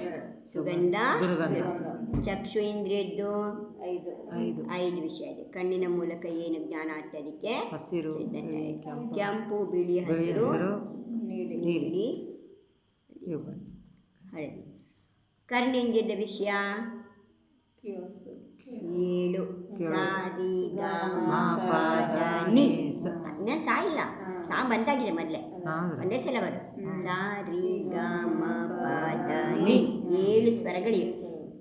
ಸುಗಂಧ, ದುರ್ಗಂಧ. ಚಕ್ಷು ಇಂದ್ರಿಯದ್ದು 5 ವಿಷಯ ಇದೆ. ಕಣ್ಣಿನ ಮೂಲಕ ಏನು ಜ್ಞಾನ ಆಗ್ತದೆ? ಅದಕ್ಕೆ ಹಸಿರು, ಕೆಂಪು, ಬಿಳಿ, ಹಸಿರು, ನೀಲಿ, ಹಳದಿ. ಕರ್ಣೇಂದ್ರಿಯದ ವಿಷಯ 7. ಸಾ ರಿ ಗ ಮ ಪ ದ ನಿ. ಸಾ ಇಲ್ಲ, ಸಾ ಬಂದಾಗಿದೆ ಮೊದಲೇ, ಒಂದೇ ಸಲ ಬರು. ಸಾ ರಿ ಗ ಮ ಪ ದ ನಿ 7 ಸ್ವರಗಳಿವೆ.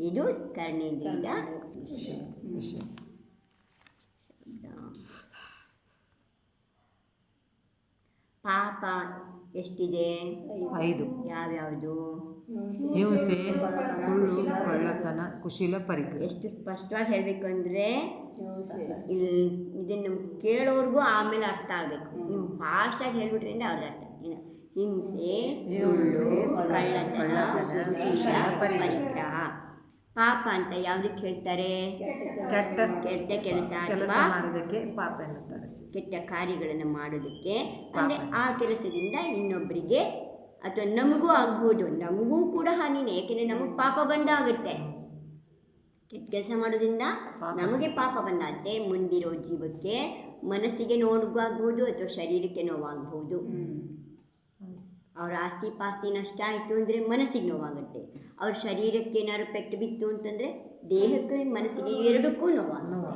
ಇದು ಕರ್ಣೇಂದ್ರಿಯದ ವಿಷಯ. ಪಾಪ ಎಷ್ಟಿದೆ? 5. ಯಾವ್ಯಾವುದು? ಹಿಂಸೆ, ಸುಳ್ಳು, ಕಳ್ಳತನ, ಕುಶಲ, ಪರಿಕರ. ಎಷ್ಟು ಸ್ಪಷ್ಟವಾಗಿ ಹೇಳಬೇಕು ಅಂದರೆ ಇದನ್ನು ಕೇಳೋರ್ಗೂ ಆಮೇಲೆ ಅರ್ಥ ಆಗಬೇಕು. ನೀವು ಫಾಸ್ಟಾಗಿ ಹೇಳ್ಬಿಟ್ರಿಂದ ಅವ್ರಿಗೆ ಅರ್ಥ. ಏನು? ಹಿಂಸೆ, ಸುಳ್ಳು, ಕಳ್ಳತನ, ಕುಶಲ, ಪರಿಗ್ರಹ. ಪಾಪ ಅಂತ ಯಾವುದಕ್ಕೆ ಹೇಳ್ತಾರೆ? ಕೆಟ್ಟ ಕೆಲಸ ಮಾಡೋದಕ್ಕೆ ಪಾಪ ಎನ್ನುತ್ತಾರೆ. ಕೆಟ್ಟ ಕಾರ್ಯಗಳನ್ನು ಮಾಡೋದಕ್ಕೆ, ಅಂದರೆ ಆ ಕೆಲಸದಿಂದ ಇನ್ನೊಬ್ಬರಿಗೆ ಅಥವಾ ನಮಗೂ ಆಗ್ಬೋದು, ನಮಗೂ ಕೂಡ ಹಾನಿನೇ. ಏಕೆಂದರೆ ನಮಗೆ ಪಾಪ ಬಂದಾಗುತ್ತೆ. ಕೆಟ್ಟ ಕೆಲಸ ಮಾಡೋದ್ರಿಂದ ನಮಗೆ ಪಾಪ ಬಂದಂತೆ ಮುಂದಿರೋ ಜೀವಕ್ಕೆ ಮನಸ್ಸಿಗೆ ನೋವಾಗ್ಬೋದು ಅಥವಾ ಶರೀರಕ್ಕೆ ನೋವಾಗ್ಬೋದು. ಅವ್ರ ಆಸ್ತಿ ಪಾಸ್ತಿ ನಷ್ಟ ಆಯಿತು ಅಂದರೆ ಮನಸ್ಸಿಗೆ ನೋವಾಗುತ್ತೆ. ಅವ್ರ ಶರೀರಕ್ಕೆ ಏನಾದ್ರು ಪೆಟ್ಟು ಬಿತ್ತು ಅಂತಂದರೆ ದೇಹಕ್ಕೆ ಮನಸ್ಸಿಗೆ ಎರಡಕ್ಕೂ ನೋವಾಗುತ್ತೆ.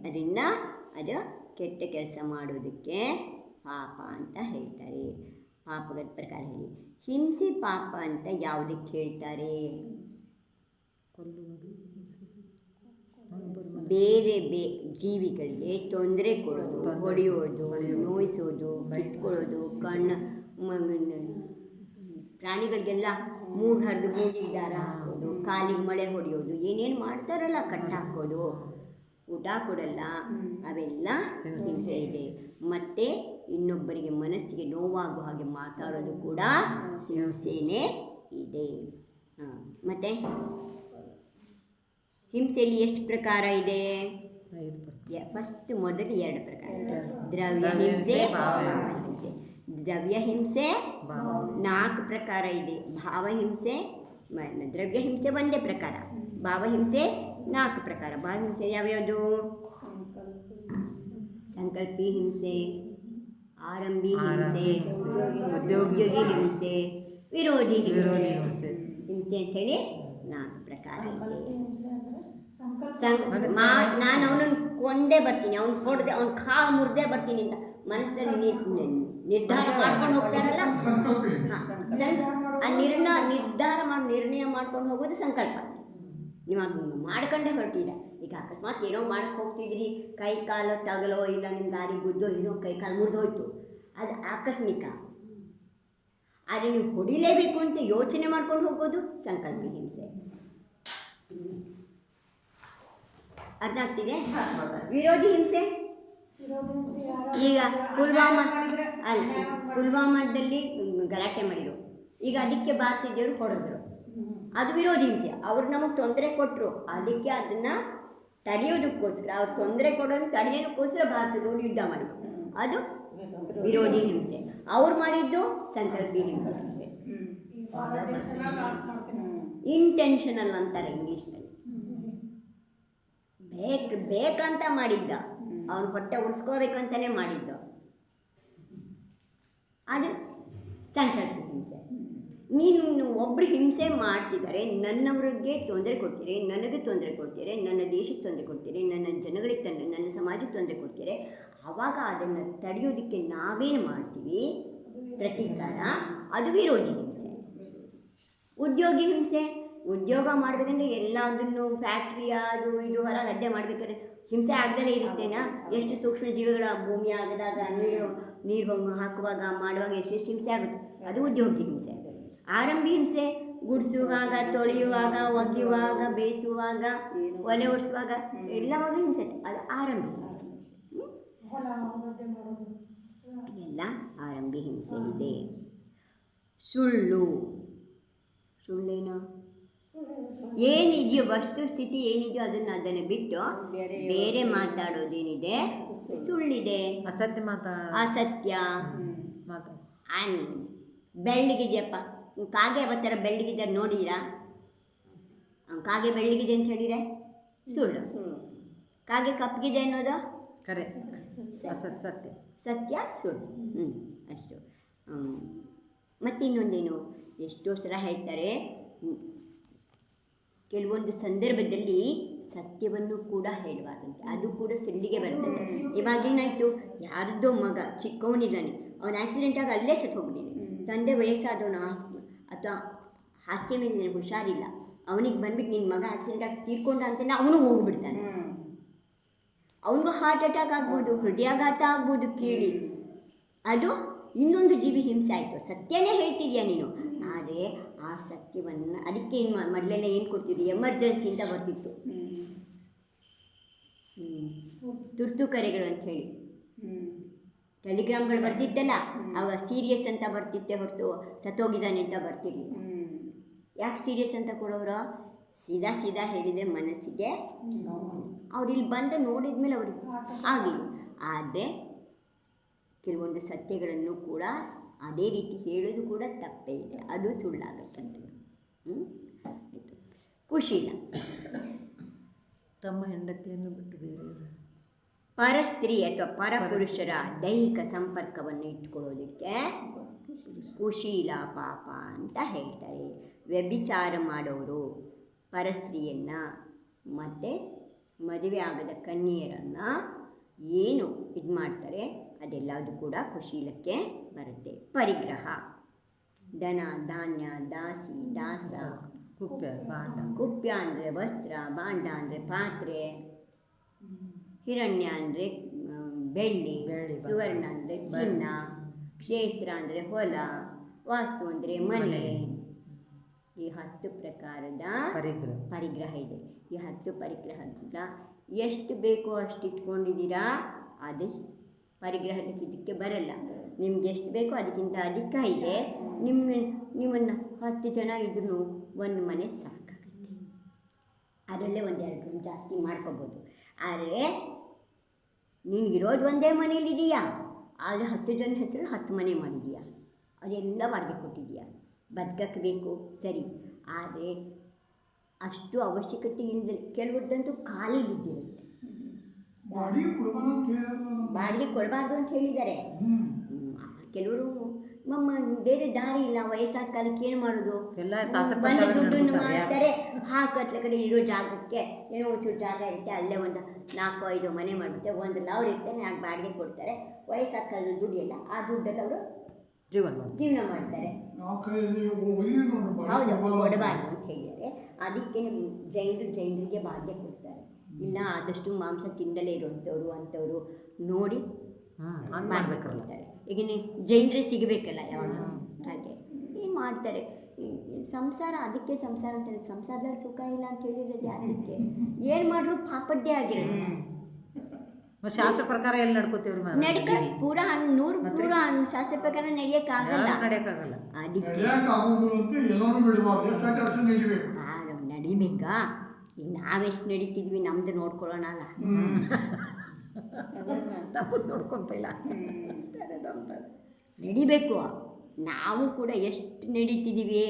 ಅದರಿಂದ ಅದು ಕೆಟ್ಟ ಕೆಲಸ ಮಾಡೋದಕ್ಕೆ ಪಾಪ ಅಂತ ಹೇಳ್ತಾರೆ. ಪಾಪದ ಪ್ರಕಾರ ಹೇಳಿ. ಹಿಂಸೆ ಪಾಪ ಅಂತ ಯಾವುದಕ್ಕೆ ಹೇಳ್ತಾರೆ? ಬೇರೆ ಜೀವಿಗಳಿಗೆ ತೊಂದರೆ ಕೊಡೋದು, ಹೊಡೆಯೋದು, ನೋಯಿಸೋದು, ಕಿತ್ಕೊಳ್ಳೋದು, ಪ್ರಾಣಿಗಳಿಗೆಲ್ಲ ಮೂಗು ಹರಿದು ಮೂಗಿಗೆ ದಾರ ಹಾಕೋದು, ಕಾಲಿಗೆ ಮಳೆ ಹೊಡೆಯೋದು, ಏನೇನು ಮಾಡ್ತಾರಲ್ಲ, ಕಟ್ಟ ಹಾಕೋದು, ಊಟ ಕೊಡಲ್ಲ, ಅವೆಲ್ಲ ಹಿಂಸೆ ಇದೆ. ಮತ್ತು ಇನ್ನೊಬ್ಬರಿಗೆ ಮನಸ್ಸಿಗೆ ನೋವಾಗುವ ಹಾಗೆ ಮಾತಾಡೋದು ಕೂಡ ಹಿಂಸೆನೇ ಇದೆ. ಮತ್ತು ಹಿಂಸೆಯಲ್ಲಿ ಎಷ್ಟು ಪ್ರಕಾರ ಇದೆ? ಫಸ್ಟ್ ಮೊದಲು 2 ಪ್ರಕಾರ. ದ್ರವ್ಯ ಹಿಂಸೆ, ಭಾವಹಿಂಸೆ. ದ್ರವ್ಯ ಹಿಂಸೆ 4 ಪ್ರಕಾರ ಇದೆ. ಭಾವಹಿಂಸೆ, ದ್ರವ್ಯ ಹಿಂಸೆ ಒಂದೇ ಪ್ರಕಾರ, ಭಾವಹಿಂಸೆ 4 ಪ್ರಕಾರ. ಭಾವಹಿಂಸೆ ಯಾವ್ಯಾವುದು? ಸಂಕಲ್ಪಿ ಹಿಂಸೆ, ಆರಂಭಿ ಹಿಂಸೆ, ಉದ್ಯೋಗಿ ಹಿಂಸೆ, ವಿರೋಧಿ ಹಿಂಸೆ ಅಂಥೇಳಿ 4 ಪ್ರಕಾರ ಇದೆ. ನಾನು ಅವನನ್ನು ಕೊಂಡೇ ಬರ್ತೀನಿ, ಅವ್ನು ಹೊಡೆದೆ, ಅವ್ನು ಕಾಲು ಮುರಿದೇ ಬರ್ತೀನಿ ಅಂತ ಮನಸ್ಸಲ್ಲಿ ನಿರ್ಧಾರ ಮಾಡ್ಕೊಂಡು ಹೋಗ್ತಾರಲ್ಲ, ಆ ನಿರ್ಣಯ ಮಾಡ್ಕೊಂಡು ಹೋಗೋದು ಸಂಕಲ್ಪ. ನೀವು ಅದನ್ನು ಮಾಡ್ಕೊಂಡೇ ಹೊರಟಿಲ್ಲ. ಈಗ ಅಕಸ್ಮಾತ್ ಏನೋ ಮಾಡಕ್ಕೆ ಹೋಗ್ತಿದ್ರಿ, ಕೈ ಕಾಲು ತಗಲೋ ಇಲ್ಲ ನಿಮ್ಮ ದಾರಿ ಗುದ್ದೋ, ಏನೋ ಕೈ ಕಾಲು ಮುರಿದೋಯ್ತು, ಅದು ಆಕಸ್ಮಿಕ. ಆದರೆ ನೀವು ಹೊಡಿಲೇಬೇಕು ಅಂತ ಯೋಚನೆ ಮಾಡ್ಕೊಂಡು ಹೋಗೋದು ಸಂಕಲ್ಪ ಹಿಂಸೆ. ಅರ್ಥ ಆಗ್ತಿದೆ? ವಿರೋಧಿ ಹಿಂಸೆ ಈಗ ಪುಲ್ವಾಮಾದಲ್ಲಿ ಗಲಾಟೆ ಮಾಡಿದ್ರು, ಈಗ ಅದಕ್ಕೆ ಭಾರತೀಯರು ಹೊಡೆದ್ರು, ಅದು ವಿರೋಧಿ ಹಿಂಸೆ. ಅವ್ರು ನಮಗೆ ತೊಂದರೆ ಕೊಟ್ಟರು, ಅದಕ್ಕೆ ಅದನ್ನು ತಡೆಯೋದಕ್ಕೋಸ್ಕರ, ಅವ್ರು ತೊಂದರೆ ಕೊಡೋದು ತಡೆಯೋದಕ್ಕೋಸ್ಕರ ಭಾರತದವರು ಯುದ್ಧ ಮಾಡಿದ್ರು, ಅದು ವಿರೋಧಿ ಹಿಂಸೆ. ಅವ್ರು ಮಾಡಿದ್ದು ಸಂಕಲ್ಪಿ ಹಿಂಸೆ. ಇಂಟೆನ್ಷನಲ್ ಅಂತಾರೆ ಇಂಗ್ಲೀಷ್ನಲ್ಲಿ. ಬೇಕಂತ ಮಾಡಿದ್ದ, ಅವನು ಹೊಟ್ಟೆ ಉಳಿಸ್ಕೋಬೇಕಂತಲೇ ಮಾಡಿದ್ದು, ಅದು ಸಂಕಲ್ಪಿ ಹಿಂಸೆ. ನೀನು ಒಬ್ಬರು ಹಿಂಸೆ ಮಾಡ್ತಿದ್ದಾರೆ, ನನ್ನವ್ರಿಗೆ ತೊಂದರೆ ಕೊಡ್ತೀರಿ, ನನಗೆ ತೊಂದರೆ ಕೊಡ್ತೀರಿ, ನನ್ನ ದೇಶಕ್ಕೆ ತೊಂದರೆ ಕೊಡ್ತೀರಿ, ನನ್ನ ಜನಗಳಿಗೆ ನನ್ನ ಸಮಾಜಕ್ಕೆ ತೊಂದರೆ ಕೊಡ್ತೀರಿ, ಆವಾಗ ಅದನ್ನು ತಡೆಯೋದಕ್ಕೆ ನಾವೇನು ಮಾಡ್ತೀವಿ ಪ್ರತೀಕಾರ, ಅದು ವಿರೋಧಿ ಹಿಂಸೆ. ಉದ್ಯೋಗಿ ಹಿಂಸೆ, ಉದ್ಯೋಗ ಮಾಡಬೇಕಂದ್ರೆ ಎಲ್ಲದನ್ನು ಫ್ಯಾಕ್ಟ್ರಿ ಅದು ಇದು ಹೊರ ಗದ್ದೆ ಮಾಡಬೇಕಾದ್ರೆ ಹಿಂಸೆ ಆಗದಲ್ಲೇ ಇರುತ್ತೇನಾ? ಎಷ್ಟು ಸೂಕ್ಷ್ಮ ಜೀವಿಗಳ ಭೂಮಿ ಆಗದಾಗ ನೀರು ಹಾಕುವಾಗ ಮಾಡುವಾಗ ಎಷ್ಟೆಷ್ಟು ಹಿಂಸೆ ಆಗುತ್ತೆ, ಅದು ಉದ್ಯೋಗಿ ಹಿಂಸೆ. ಆರಂಭಿ ಹಿಂಸೆ, ಗುಡಿಸುವಾಗ, ತೊಳೆಯುವಾಗ, ಒಗೆಯುವಾಗ, ಬೇಯಿಸುವಾಗ, ಒಲೆ ಒರೆಸುವಾಗ ಎಲ್ಲವಾಗ ಹಿಂಸೆ, ಅದು ಆರಂಭಿ ಹಿಂಸೆ. ಎಲ್ಲ ಆರಂಭಿ ಹಿಂಸೆ ಇದೆ. ಸುಳ್ಳು, ಸುಳ್ಳೇನು? ಏನಿದೆಯೋ ವಸ್ತು ಸ್ಥಿತಿ ಏನಿದೆಯೋ ಅದನ್ನು ಬಿಟ್ಟು ಬೇರೆ ಮಾತಾಡೋದೇನಿದೆ ಸುಳ್ಳಿದೆ. ಅಸತ್ಯ ಬೆಳ್ಳಿಗಿದೆಯಪ್ಪ, ಕಾಗೆ ಬರ್ತಾರ ಬೆಳ್ಳಿಗಿದೆ ನೋಡಿರಾ? ಕಾಗೆ ಬೆಳ್ಳಿಗಿದೆ ಅಂತ ಹೇಳಿದ್ರೆ ಸುಳ್ಳು. ಕಾಗೆ ಕಪ್ಪಗಿದೆ ಅನ್ನೋದು ಸತ್ಯ. ಸತ್ಯ ಸುಳ್ಳು. ಅಷ್ಟು. ಮತ್ತಿನ್ನೊಂದೇನು, ಎಷ್ಟೋ ಸಲ ಹೇಳ್ತಾರೆ, ಕೆಲವೊಂದು ಸಂದರ್ಭದಲ್ಲಿ ಸತ್ಯವನ್ನು ಕೂಡ ಹೇಳಬಾರ್ದಂತೆ, ಅದು ಕೂಡ ಸಿಳ್ಳಿಗೆ ಬರ್ತದೆ. ಇವಾಗೇನಾಯಿತು, ಯಾರದ್ದೋ ಮಗ ಚಿಕ್ಕವನಿದ್ದಾನೆ, ಅವನು ಆಕ್ಸಿಡೆಂಟ್ ಆಗಿ ಅಲ್ಲೇ ಸತ್ತು ಹೋಗ್ಬಿಟ್ಟಿದೆ. ತಂದೆ ವಯಸ್ಸಾದವನು ಅಥವಾ ಹಾಸಿಗೆ ಮೇಲೆ ಹುಷಾರಿಲ್ಲ, ಅವನಿಗೆ ಬಂದ್ಬಿಟ್ಟು ನಿನ್ನ ಮಗ ಆಕ್ಸಿಡೆಂಟ್ ಆಗಿ ತೀರ್ಕೊಂಡ ಅಂತಲೇ ಅವನು ಹೋಗ್ಬಿಡ್ತಾನೆ. ಅವನಿಗೂ ಹಾರ್ಟ್ ಅಟ್ಯಾಕ್ ಆಗ್ಬೋದು, ಹೃದಯಾಘಾತ ಆಗ್ಬೋದು ಕೇಳಿ. ಅದು ಇನ್ನೊಂದು ಜೀವಿ ಹಿಂಸೆ ಆಯಿತು. ಸತ್ಯನೇ ಹೇಳ್ತಿದ್ಯಾ ನೀನು, ಆದರೆ ಆ ಸತ್ಯವನ್ನು ಅದಕ್ಕೆ ಏನು ಮೊದಲೆಲ್ಲ ಏನು ಕೊಡ್ತಿದ್ವಿ, ಎಮರ್ಜೆನ್ಸಿ ಅಂತ ಬರ್ತಿತ್ತು, ತುರ್ತು ಕರೆಗಳು ಅಂತ ಹೇಳಿ ಟೆಲಿಗ್ರಾಮ್ಗಳು ಬರ್ತಿತ್ತಲ್ಲ, ಆವಾಗ ಸೀರಿಯಸ್ ಅಂತ ಬರ್ತಿತ್ತೆ ಹೊರತು ಸತ್ತೋಗಿದ್ದಾನೆ ಅಂತ ಬರ್ತಿರ್ಲಿಲ್ಲ. ಯಾಕೆ ಸೀರಿಯಸ್ ಅಂತ ಕೊಡೋರು? ಸೀದಾ ಹೇಳಿದರೆ ಮನಸ್ಸಿಗೆ ಅವ್ರು ಇಲ್ಲಿ ಬಂದು ನೋಡಿದ ಮೇಲೆ ಅವ್ರಿಗೆ ಆಗಲಿ. ಆದರೆ ಕೆಲವೊಂದು ಸತ್ಯಗಳನ್ನು ಕೂಡ ಅದೇ ರೀತಿ ಹೇಳೋದು ಕೂಡ ತಪ್ಪೇ ಇದೆ, ಅದು ಸುಳ್ಳಾಗುತ್ತಂತೆ. ಕುಶೀಲ, ತಮ್ಮ ಹೆಂಡತಿಯನ್ನು ಬಿಟ್ಟು ಬೇರೆ ಪರಸ್ತ್ರೀ ಅಥವಾ ಪರಪುರುಷರ ದೈಹಿಕ ಸಂಪರ್ಕವನ್ನು ಇಟ್ಕೊಳ್ಳೋದಕ್ಕೆ ಕುಶೀಲ ಪಾಪ ಅಂತ ಹೇಳ್ತಾರೆ. ವ್ಯಭಿಚಾರ ಮಾಡೋರು ಪರಸ್ತ್ರೀಯನ್ನು ಮತ್ತು ಮದುವೆ ಆಗದ ಕನ್ಯೆಯರನ್ನು ಏನು ಇದು ಮಾಡ್ತಾರೆ ಅದೆಲ್ಲದು ಕೂಡ ಕುಶೀಲಕ್ಕೆ ಬರುತ್ತೆ. ಪರಿಗ್ರಹ, ದನ ಧಾನ್ಯ, ದಾಸಿ ದಾಸ, ಕುಪ್ಯ ಅಂದರೆ ವಸ್ತ್ರ, ಭಾಂಡ ಅಂದರೆ ಪಾತ್ರೆ, ಹಿರಣ್ಯ ಅಂದರೆ ಬೆಳ್ಳಿ, ಸುವರ್ಣ ಅಂದರೆ ಚಿನ್ನ, ಕ್ಷೇತ್ರ ಅಂದರೆ ಹೊಲ, ವಾಸ್ತು ಅಂದರೆ ಮನೆ. ಈ 10 ಪ್ರಕಾರದ ಪರಿಗ್ರಹ ಇದೆ. ಈ 10 ಪರಿಗ್ರಹದಿಂದ ಎಷ್ಟು ಬೇಕೋ ಅಷ್ಟು ಇಟ್ಕೊಂಡಿದ್ದೀರಾ, ಅದು ಪರಿಗ್ರಹದಕ್ಕೆ ಇದಕ್ಕೆ ಬರಲ್ಲ. ನಿಮ್ಗೆ ಎಷ್ಟು ಬೇಕೋ ಅದಕ್ಕಿಂತ ಅಧಿಕ ಇದೆ, ನಿಮ್ಮನ್ನು 10 ಜನ ಇದ್ರೂ ಒಂದು ಮನೆ ಸಾಕಾಗುತ್ತೆ. ಅದರಲ್ಲೇ 1-2 ರೂಮ್ ಜಾಸ್ತಿ ಮಾಡ್ಕೋಬೋದು. ಆದರೆ ನೀನಿರೋದು ಒಂದೇ ಮನೇಲಿದೆಯಾ, ಆದರೆ 10 ಜನ ಹೆಸರು 10 ಮನೆ ಮಾಡಿದೀಯಾ, ಅದೆಲ್ಲ ಬಾಡಿಗೆ ಕೊಟ್ಟಿದೆಯಾ, ಬದುಕಕ್ಕೆ ಬೇಕು ಸರಿ, ಆದರೆ ಅಷ್ಟು ಅವಶ್ಯಕತೆ ಇಲ್ಲದೆ ಕೆಲವ್ರದ್ದಂತೂ ಖಾಲಿ ಬಿದ್ದಿರುತ್ತೆ. ಬಾಡಿಗೆ ಕೊಡಬಾರ್ದು ಅಂತ ಹೇಳಿದ್ದಾರೆ. ಕೆಲವರು ಬೇರೆ ದಾರಿ ಇಲ್ಲ, ವಯಸ್ಸಾದ ಕಾಲಕ್ಕೆ ಏನು ಮಾಡೋದು, ಬಂದ ದುಡ್ಡನ್ನು ಮಾಡ್ತಾರೆ, ಹಾಕತ್ಲ ಕಡೆ ಇರೋ ಜಾಗಕ್ಕೆ ಏನೋ ಒಂಚೂರು ಜಾಗ ಇರುತ್ತೆ, ಅಲ್ಲೇ ಒಂದು 4-5 ಮನೆ ಮಾಡಿಬಿಡುತ್ತೆ, ಒಂದು ಲಾವ್ರ್ ಇರ್ತಾರೆ, 4 ಬಾಡಿಗೆ ಕೊಡ್ತಾರೆ, ವಯಸ್ಸಾದ ಕಾಲದ ದುಡ್ಡು ಇಲ್ಲ, ಆ ದುಡ್ಡಲ್ಲಿ ಅವರು ಜೀವನ ಮಾಡ್ತಾರೆ. ಹೌದು, ಕೊಡಬಾರ್ದು ಅಂತ ಹೇಳಿದ್ದಾರೆ. ಅದಕ್ಕೆ ಜೈನರಿಗೆ ಬಾಡಿಗೆ ಕೊಡ್ತಾರೆ. ಇಲ್ಲ ಆದಷ್ಟು ಮಾಂಸ ತಿಂದಲೇ ಇರುವಂಥವ್ರು ಅಂಥವ್ರು ನೋಡಿ ಮಾಡ್ಬೇಕಾಗ್ತಾರೆ. ಈಗ ಜೈನರೇ ಸಿಗಬೇಕಲ್ಲ ಯಾವಾಗ, ಹಾಗೆ ಏನು ಮಾಡ್ತಾರೆ. ಸಂಸಾರ ಅದಕ್ಕೆ ಸಂಸಾರ ಅಂತ ಹೇಳಿ, ಸಂಸಾರದಲ್ಲಿ ಸುಖ ಇಲ್ಲ ಅಂತ ಹೇಳಿರೋದು ಅದಕ್ಕೆ ಏನು ಮಾಡಿದ್ರು ಪಾಪದ್ದೇ ಆಗಿರುತ್ತೆ. ಮತ್ತೆ ಶಾಸ್ತ್ರ ಪ್ರಕಾರ ಎಲ್ಲಿ ನಡ್ಕೋತೀವ್ರಿ ನಡ್ಕ ಪೂರ 100 ಪೂರ ಶಾಸ್ತ್ರ ಪ್ರಕಾರ ನಡೆಯೋಕ್ಕಾಗಲ್ಲ. ನಡೆಯೋಕ್ಕಾಗಲ್ಲ. ಅದಕ್ಕೆ ನಡಿಬೇಕಾ? ಈಗ ನಾವೆಷ್ಟು ನಡೀತಿದ್ವಿ ನಮ್ದು ನೋಡ್ಕೊಳ್ಳೋಣ ಅಲ್ಲ. ತಪ್ಪು ನೋಡ್ಕೊಂತಿಲ್ಲ. ನಡಿಬೇಕು. ನಾವು ಕೂಡ ಎಷ್ಟು ನಡೀತಿದ್ದೀವಿ.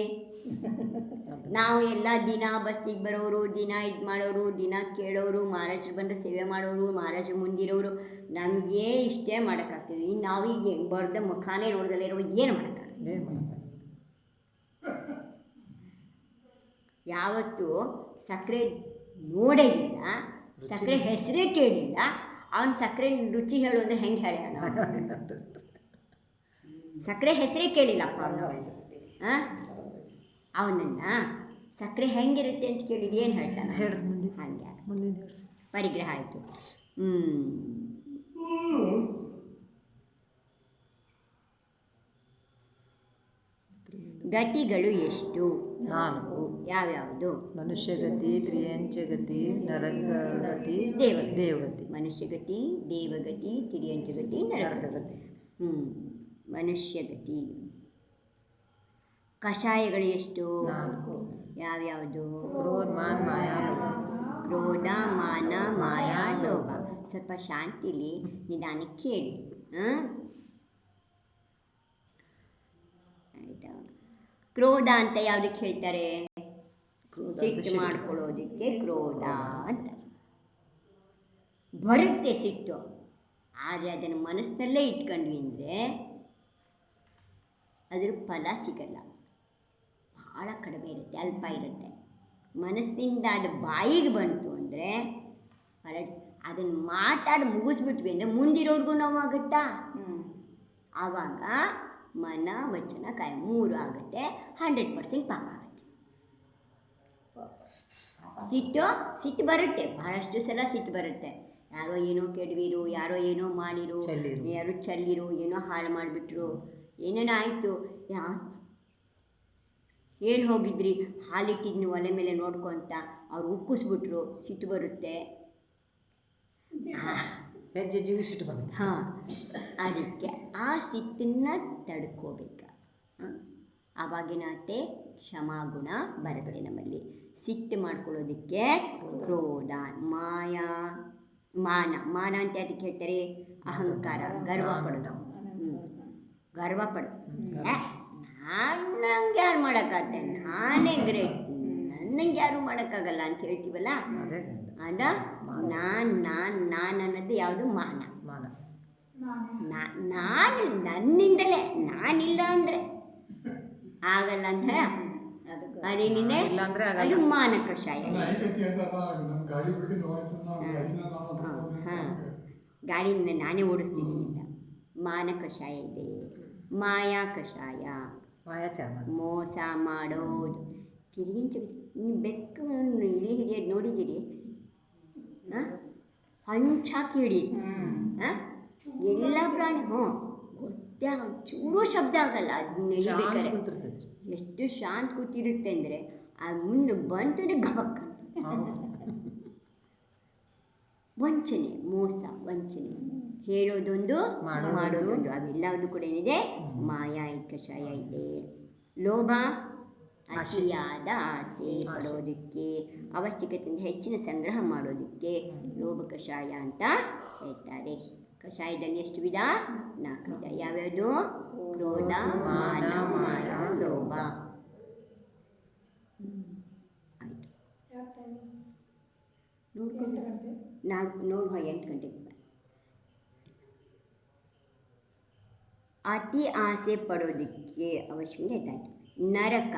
ನಾವು ಎಲ್ಲ ದಿನ ಬಸ್ಸಿಗೆ ಬರೋರು, ದಿನ ಇದು ಮಾಡೋರು, ದಿನ ಕೇಳೋರು, ಮಹಾರಾಜರು ಬಂದರೆ ಸೇವೆ ಮಾಡೋರು, ಮಹಾರಾಜರು ಮುಂದಿರೋರು, ನಮಗೆ ಇಷ್ಟೇ ಮಾಡೋಕ್ಕಾಗ್ತೀವಿ. ಇನ್ನು ನಾವೀಗ ಹೆಂಗೆ ಬರ್ದ ಮುಖಾನೇ ನೋಡ್ದಲ್ಲೇ ಇರೋ ಏನು ಮಾಡೋಕ್ಕಾಗಲ್ಲ. ಏನು ಮಾಡೋದು? ಯಾವತ್ತು ಸಕ್ಕರೆ ನೋಡೇ ಇಲ್ಲ, ಸಕ್ಕರೆ ಹೆಸರೇ ಕೇಳಿಲ್ಲ, ಅವನು ಸಕ್ಕರೆ ರುಚಿ ಹೇಳು ಅಂದರೆ ಹೆಂಗೆ ಹೇಳ? ಸಕ್ಕರೆ ಹೆಸರೇ ಕೇಳಿಲ್ಲಪ್ಪ ಅವನು. ಅವನನ್ನು ಸಕ್ಕರೆ ಹೆಂಗಿರುತ್ತೆ ಅಂತ ಕೇಳಿದ್ದು ಏನು ಹೇಳ್ತಾನೆ? ಹೇಳ್ರಿ ಮುಂದೆ. ಹಾಗೆ ಮುಂದಿನ ಪರಿಗ್ರಹ ಆಯಿತು. ಗತಿಗಳು ಎಷ್ಟು? 4. ಯಾವ್ಯಾವುದು? ಮನುಷ್ಯಗತಿ, ತ್ರಿಯಂಚಗತಿ, ನರಕಗತಿ, ದೇವಗತಿ. ಮನುಷ್ಯಗತಿ, ದೇವಗತಿ, ತಿರ್ಯಂಚಗತಿ, ನರಕಗತಿ. ಮನುಷ್ಯಗತಿ. ಕಷಾಯಗಳು ಎಷ್ಟು? 4. ಯಾವ್ಯಾವುದು? ಕ್ರೋಧ, ಮಾನ, ಮಾಯಾ, ಲೋಭ. ಕ್ರೋಧ, ಮಾನ, ಮಾಯಾ, ಲೋಭ. ಸ್ವಲ್ಪ ಶಾಂತಿಲಿ ನಿಧಾನಕ್ಕೆ ಕೇಳಿ. ಆಯಿತಾ? ಕ್ರೋಧ ಅಂತ ಯಾವುದಕ್ಕೆ ಹೇಳ್ತಾರೆ? ಸಿಟ್ಟು ಮಾಡ್ಕೊಳ್ಳೋದಕ್ಕೆ ಕ್ರೋಧ ಅಂತ ಬರುತ್ತೆ ಸಿಟ್ಟು. ಆದರೆ ಅದನ್ನು ಮನಸ್ಸಿನಲ್ಲೇ ಇಟ್ಕೊಂಡ್ವಿ ಅಂದರೆ ಅದ್ರ ಫಲ ಸಿಗಲ್ಲ. ಭಾಳ ಕಡಿಮೆ ಇರುತ್ತೆ, ಅಲ್ಪ ಇರುತ್ತೆ. ಮನಸ್ಸಿನಿಂದ ಅದು ಬಾಯಿಗೆ ಬಂತು ಅಂದರೆ ಅದನ್ನು ಮಾತಾಡಿ ಮುಗಿಸ್ಬಿಟ್ವಿ ಅಂದರೆ ಮುಂದಿರೋರ್ಗೂ ನೋವಾಗುತ್ತಾ? ಆವಾಗ ಮನ, ವಚನ, ಕಾಯ 3 ಆಗುತ್ತೆ. 100% ಪಾಪ ಆಗುತ್ತೆ. ಸಿಟ್ಟು ಬರುತ್ತೆ, ಬಹಳಷ್ಟು ಸಲ ಸಿಟ್ಟು ಬರುತ್ತೆ. ಯಾರೋ ಏನೋ ಕೆಡವಿರು, ಯಾರೋ ಏನೋ ಮಾಡಿರು, ಯಾರೋ ಚಲ್ಲಿರು, ಏನೋ ಹಾಳು ಮಾಡಿಬಿಟ್ರು, ಏನೇನೋ ಆಯಿತು. ಹೇಳಿ ಹೋಗಿದ್ರಿ, ಹಾಲಿಟ್ಟಿದ್ನಿ ಒಲೆ ಮೇಲೆ ನೋಡ್ಕೊತ, ಅವ್ರು ಉಕ್ಕಿಸ್ಬಿಟ್ರು, ಸಿಟ್ಟು ಬರುತ್ತೆ. ಹೆಜ್ಜೆ ಜೀವಿ ಸಿಟ್ಟು ಬರುತ್ತೆ. ಅದಕ್ಕೆ ಆ ಸಿಟ್ಟನ್ನು ತಡ್ಕೋಬೇಕು. ಆವಾಗಿನತೆ ಕ್ಷಮಾಗುಣ ಬರುತ್ತೆ ನಮ್ಮಲ್ಲಿ. ಸಿಟ್ಟು ಮಾಡ್ಕೊಳ್ಳೋದಕ್ಕೆ ಕ್ರೋಧ, ಮಾನ ಅಂತ ಅದಕ್ಕೆ ಹೇಳ್ತಾರೆ ಅಹಂಕಾರ, ಗರ್ವ ಪಡೋದು. ನಂಗೆ ಯಾರು ಮಾಡೋಕ್ಕಾಗತ್ತೆ, ನಾನೇ ಗ್ರೇಟ್, ನನ್ನಂಗೆ ಯಾರು ಮಾಡೋಕ್ಕಾಗಲ್ಲ ಅಂತ ಹೇಳ್ತೀವಲ್ಲ, ಅದ ನಾನು ಅನ್ನೋದು ಯಾವುದು? ಮಾನ. ನಾನು ನನ್ನಿಂದಲೇ, ನಾನಿಲ್ಲ ಅಂದರೆ ಆಗಲ್ಲ ಅಂತ ಅದೇನಿದೆ, ಅದು ಮಾನ ಕಷಾಯ. ಗಾಡಿನ ನಾನೇ ಓಡಿಸ್ತಿದ್ದೀನಿಲ್ಲ. ಮಾನ ಕಷಾಯ ಇದೆ, ಮಾಯಾ ಕಷಾಯ, ಮೋಸ ಮಾಡೋದು, ತಿರುಗಿಂಚು. ನೀವು ಬೆಕ್ಕು ಇಳಿ ಹಿಡಿಯೋದು ನೋಡಿದ್ದೀರಿ? ಹಂಚಾಕಿ ಹಿಡಿಯಿತು. ಎಲ್ಲ ಪ್ರಾಣಿ ಗೊತ್ತೇ ಚೂರು ಶಬ್ದ ಆಗಲ್ಲ. ಅದು ನಡಿಬೇಕಾದ್ರೆ ಎಷ್ಟು ಶಾಂತ ಕೂತಿರುತ್ತೆ ಅಂದರೆ ಅದು ಮುಂದೆ ಬಂತು ಗಬಕ್ಕ. ವಂಚನೆ, ಮೋಸ, ವಂಚನೆ, ಹೇಳೋದೊಂದು ಮಾಡೋದೊಂದು, ಅವೆಲ್ಲವೂ ಕೂಡ ಏನಿದೆ? ಮಾಯಾ ಕಷಾಯ ಇದೆ. ಲೋಭ, ಅತಿಯಾದ ಆಸೆ ಪಡೋದಕ್ಕೆ, ಅವಶ್ಯಕತೆಯಿಂದ ಹೆಚ್ಚಿನ ಸಂಗ್ರಹ ಮಾಡೋದಕ್ಕೆ ಲೋಭ ಕಷಾಯ ಅಂತ ಹೇಳ್ತಾರೆ. ಕಷಾಯದಲ್ಲಿ ಎಷ್ಟು ವಿಧ? 4 ವಿಧ. ಯಾವ್ಯಾವುದು? ಕ್ರೋಧ, ಮಾನ, ಮಾಯ, ಲೋಭ. ಆಯಿತು, ನೋಡ್ಕೊಂಡು ನೋಡುವ 8 ಗಂಟೆಗೆ. ಅತಿ ಆಸೆ ಪಡೋದಕ್ಕೆ ಅವಶ್ಯಕತೆ ಇದ್ದಾಯಿತು. ನರಕ,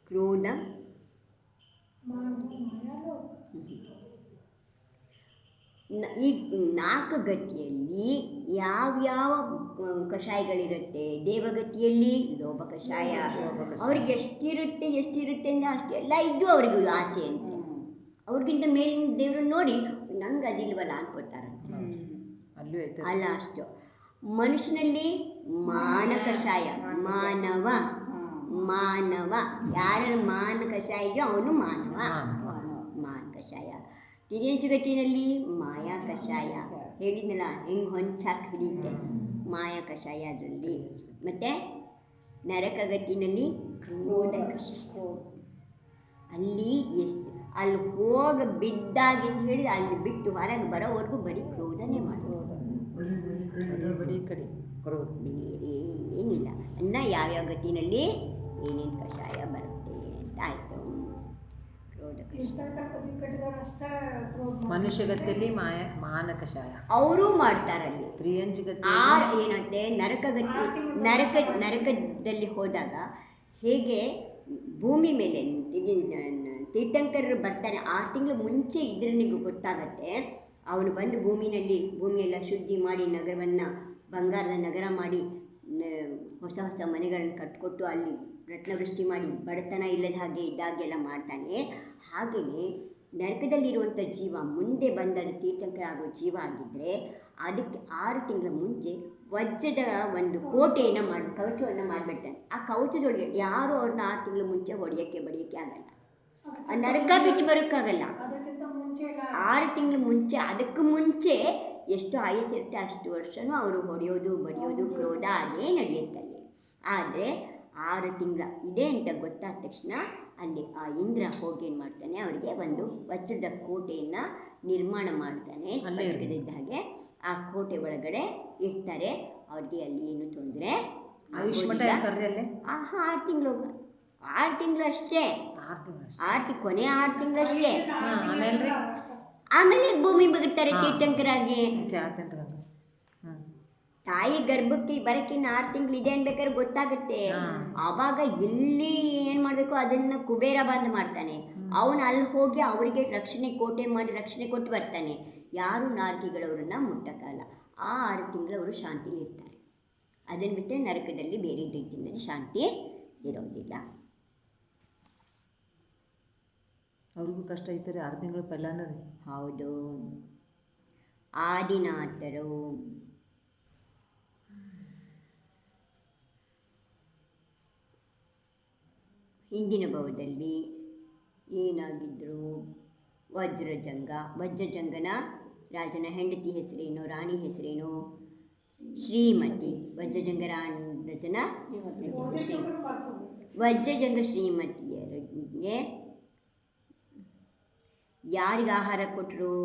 ಕ್ರೋಧ, ಈ 4 ಗತಿಯಲ್ಲಿ ಯಾವ್ಯಾವ ಕಷಾಯಗಳಿರುತ್ತೆ? ದೇವಗತಿಯಲ್ಲಿ ಲೋಭ ಕಷಾಯ. ಅವ್ರಿಗೆ ಎಷ್ಟಿರುತ್ತೆ ಅಂದರೆ ಅಷ್ಟೆಲ್ಲ ಇದ್ದು ಅವ್ರಿಗೂ ಆಸೆ ಅಂತೆ. ಅವ್ರಿಗಿಂತ ಮೇಲಿನ ದೇವ್ರನ್ನ ನೋಡಿ ನಂಗೆ ಅದಿಲ್ವಲ್ಲ ಅನ್ಕೊತಾರಂತೆ. ಅಲ್ಲ, ಅಷ್ಟು. ಮನುಷ್ಯನಲ್ಲಿ ಮಾನ ಕಷಾಯ, ಮಾನವ. ಯಾರ ಮಾನ ಕಷಾಯ ಇದೆಯೋ ಅವನು ಮಾನವ. ಮಾನ ಕಷಾಯ. ತಿರಿಯನ್ ಜಗತ್ತಿನಲ್ಲಿ ಮಾಯಾ ಕಷಾಯ ಹೇಳಿದ್ನಲ್ಲ, ಹೆಂಗೆ ಹೊಂಚಾಕ್ ಹಿಡಿಯುತ್ತೆ ಮಾಯಾ ಕಷಾಯ ಅದರಲ್ಲಿ. ಮತ್ತು ನರಕಗಟ್ಟಿನಲ್ಲಿ ಕ್ರೋಧ ಕಷಾಯ. ಅಲ್ಲಿ ಎಷ್ಟು ಅಲ್ಲಿ ಹೋಗಿ ಬಿದ್ದಾಗಿಂದ ಹೇಳಿ ಅಲ್ಲಿ ಬಿಟ್ಟು ಹೊರಗೆ ಬರೋವರೆಗೂ ಬರೀ ಕ್ರೋಧನೇ ಮಾಡೋದು, ಬಡಿ ಕಡಿ ಕೊರೋದು. ಬೇರೆ ಏನಿಲ್ಲ. ಯಾವ್ಯಾವ ಗತಿನಲ್ಲಿ ಏನೇನು ಕಷಾಯ ಬರುತ್ತೆ ಅಂತ ಆಯಿತು. ಕ್ರೋಧ ಮನುಷ್ಯ ಗತಿಯಲ್ಲಿ ಮಾನ ಕಷಾಯ ಅವರೂ ಮಾಡ್ತಾರಲ್ಲಿ. ತ್ರಿಯಂಜ ಗತಿ ಏನಂತೆ ನರಕದಲ್ಲಿ ಹೋದಾಗ ಹೇಗೆ ಭೂಮಿ ಮೇಲೆ ತೀರ್ಥಂಕರರು ಬರ್ತಾನೆ 6 ತಿಂಗಳು ಮುಂಚೆ ಇದ್ರನಿಗೂ ಗೊತ್ತಾಗತ್ತೆ. ಅವನು ಬಂದು ಭೂಮಿಯೆಲ್ಲ ಶುದ್ಧಿ ಮಾಡಿ ನಗರವನ್ನು ಬಂಗಾರದ ನಗರ ಮಾಡಿ ಹೊಸ ಹೊಸ ಮನೆಗಳನ್ನು ಕಟ್ಕೊಟ್ಟು ಅಲ್ಲಿ ರತ್ನವೃಷ್ಟಿ ಮಾಡಿ ಬಡತನ ಇಲ್ಲದ ಹಾಗೆ ಇದ್ದಾಗೆಲ್ಲ ಮಾಡ್ತಾನೆ. ಹಾಗೆಯೇ ನರಕದಲ್ಲಿರುವಂಥ ಜೀವ ಮುಂದೆ ಬಂದ ತೀರ್ಥಂಕರ ಆಗೋ ಜೀವ ಆಗಿದ್ದರೆ ಅದಕ್ಕೆ 6 ತಿಂಗಳ ಮುಂಚೆ ವಜ್ರದ ಒಂದು ಕೋಟೆಯನ್ನು ಕವಚವನ್ನು ಮಾಡಿಬಿಡ್ತಾನೆ. ಆ ಕವಚದೊಳಗೆ ಯಾರು ಅವ್ರನ್ನ 6 ತಿಂಗಳ ಮುಂಚೆ ಬಡಿಯೋಕ್ಕೆ ಆಗಲ್ಲ. ಆ ನರಕ ಬಿಟ್ಟು ಬರೋಕ್ಕಾಗಲ್ಲ. 6 ತಿಂಗಳ ಮುಂಚೆ, ಅದಕ್ಕೆ ಮುಂಚೆ ಎಷ್ಟು ಆಯಸ್ಸಿರುತ್ತೆ ಅಷ್ಟು ವರ್ಷವೂ ಅವರು ಹೊಡೆಯೋದು ಬಡಿಯೋದು ಕ್ರೋಧ ಅದೇ ನಡೆಯುತ್ತಲ್ಲಿ. ಆದರೆ 6 ತಿಂಗಳ ಇದೆ ಅಂತ ಗೊತ್ತಾದ ತಕ್ಷಣ ಅಲ್ಲಿ ಆ ಇಂದ್ರ ಹೋಗಿ ಏನು ಮಾಡ್ತಾನೆ, ಅವರಿಗೆ ಒಂದು ವಜ್ರದ ಕೋಟೆಯನ್ನು ನಿರ್ಮಾಣ ಮಾಡ್ತಾನೆ. ಸ್ಫಟಿಕದಿದ್ದ ಹಾಗೆ ಆ ಕೋಟೆ ಒಳಗಡೆ ಇರ್ತಾರೆ. ಅವ್ರಿಗೆ ಅಲ್ಲಿ ಏನು ತೊಂದರೆ ಆಯುಷ್ಮಠ ಇರ್ತಾರೆ ಅಲ್ಲಿ. 6 ತಿಂಗಳು 6 ತಿಂಗಳು ಅಷ್ಟೇ. 6 ಕೊನೆ 6 ತಿಂಗಳು ಅಷ್ಟೇ. ಆಮೇಲೆ ಭೂಮಿ ಬಗ್ತಾರೆ ತೀರ್ಥಂಕರಾಗಿ. ತಾಯಿ ಗರ್ಭಕ್ಕೆ ಬರೋಕ್ಕಿನ್ನ 6 ತಿಂಗಳು ಇದೆ ಅನ್ಬೇಕಾದ್ರೆ ಗೊತ್ತಾಗುತ್ತೆ. ಆವಾಗ ಎಲ್ಲಿ ಏನು ಮಾಡಬೇಕು ಅದನ್ನು ಕುಬೇರ ಬಂದ್ ಮಾಡ್ತಾನೆ. ಅವನು ಅಲ್ಲಿ ಹೋಗಿ ಅವರಿಗೆ ರಕ್ಷಣೆ ಕೋಟೆ ಮಾಡಿ ರಕ್ಷಣೆ ಕೊಟ್ಟು ಬರ್ತಾನೆ. ಯಾರು ನಾರ್ಕಿಗಳವ್ರನ್ನ ಮುಟ್ಟಕ್ಕಲ್ಲ. ಆ 6 ತಿಂಗಳು ಅವರು ಶಾಂತಿಲಿ ಇರ್ತಾರೆ. ಅದನ್ನು ಬಿಟ್ಟರೆ ನರಕದಲ್ಲಿ ಬೇರೆ ರೀತಿಯಲ್ಲಿ ಶಾಂತಿ ಇರೋದಿಲ್ಲ. ಅವ್ರಿಗೂ ಕಷ್ಟ ಐತಾರೆ 6 ತಿಂಗಳು ಪೆಲ್ಲಾನ. ಹೌದು. ಆದಿನಾಥರು ಹಿಂದಿನ ಭಾವದಲ್ಲಿ ಏನಾಗಿದ್ದರು? ವಜ್ರಜಂಗನ ರಾಜನ ಹೆಂಡತಿ ಹೆಸರೇನು, ರಾಣಿ ಹೆಸರೇನು? ಶ್ರೀಮತಿ. ವಜ್ರಜಂಗ ರಾಜನ ವಜ್ರಜಂಗ ಶ್ರೀಮತಿಯರಿಗೆ ಯಾರಿಗೆ ಆಹಾರ ಕೊಟ್ಟರು?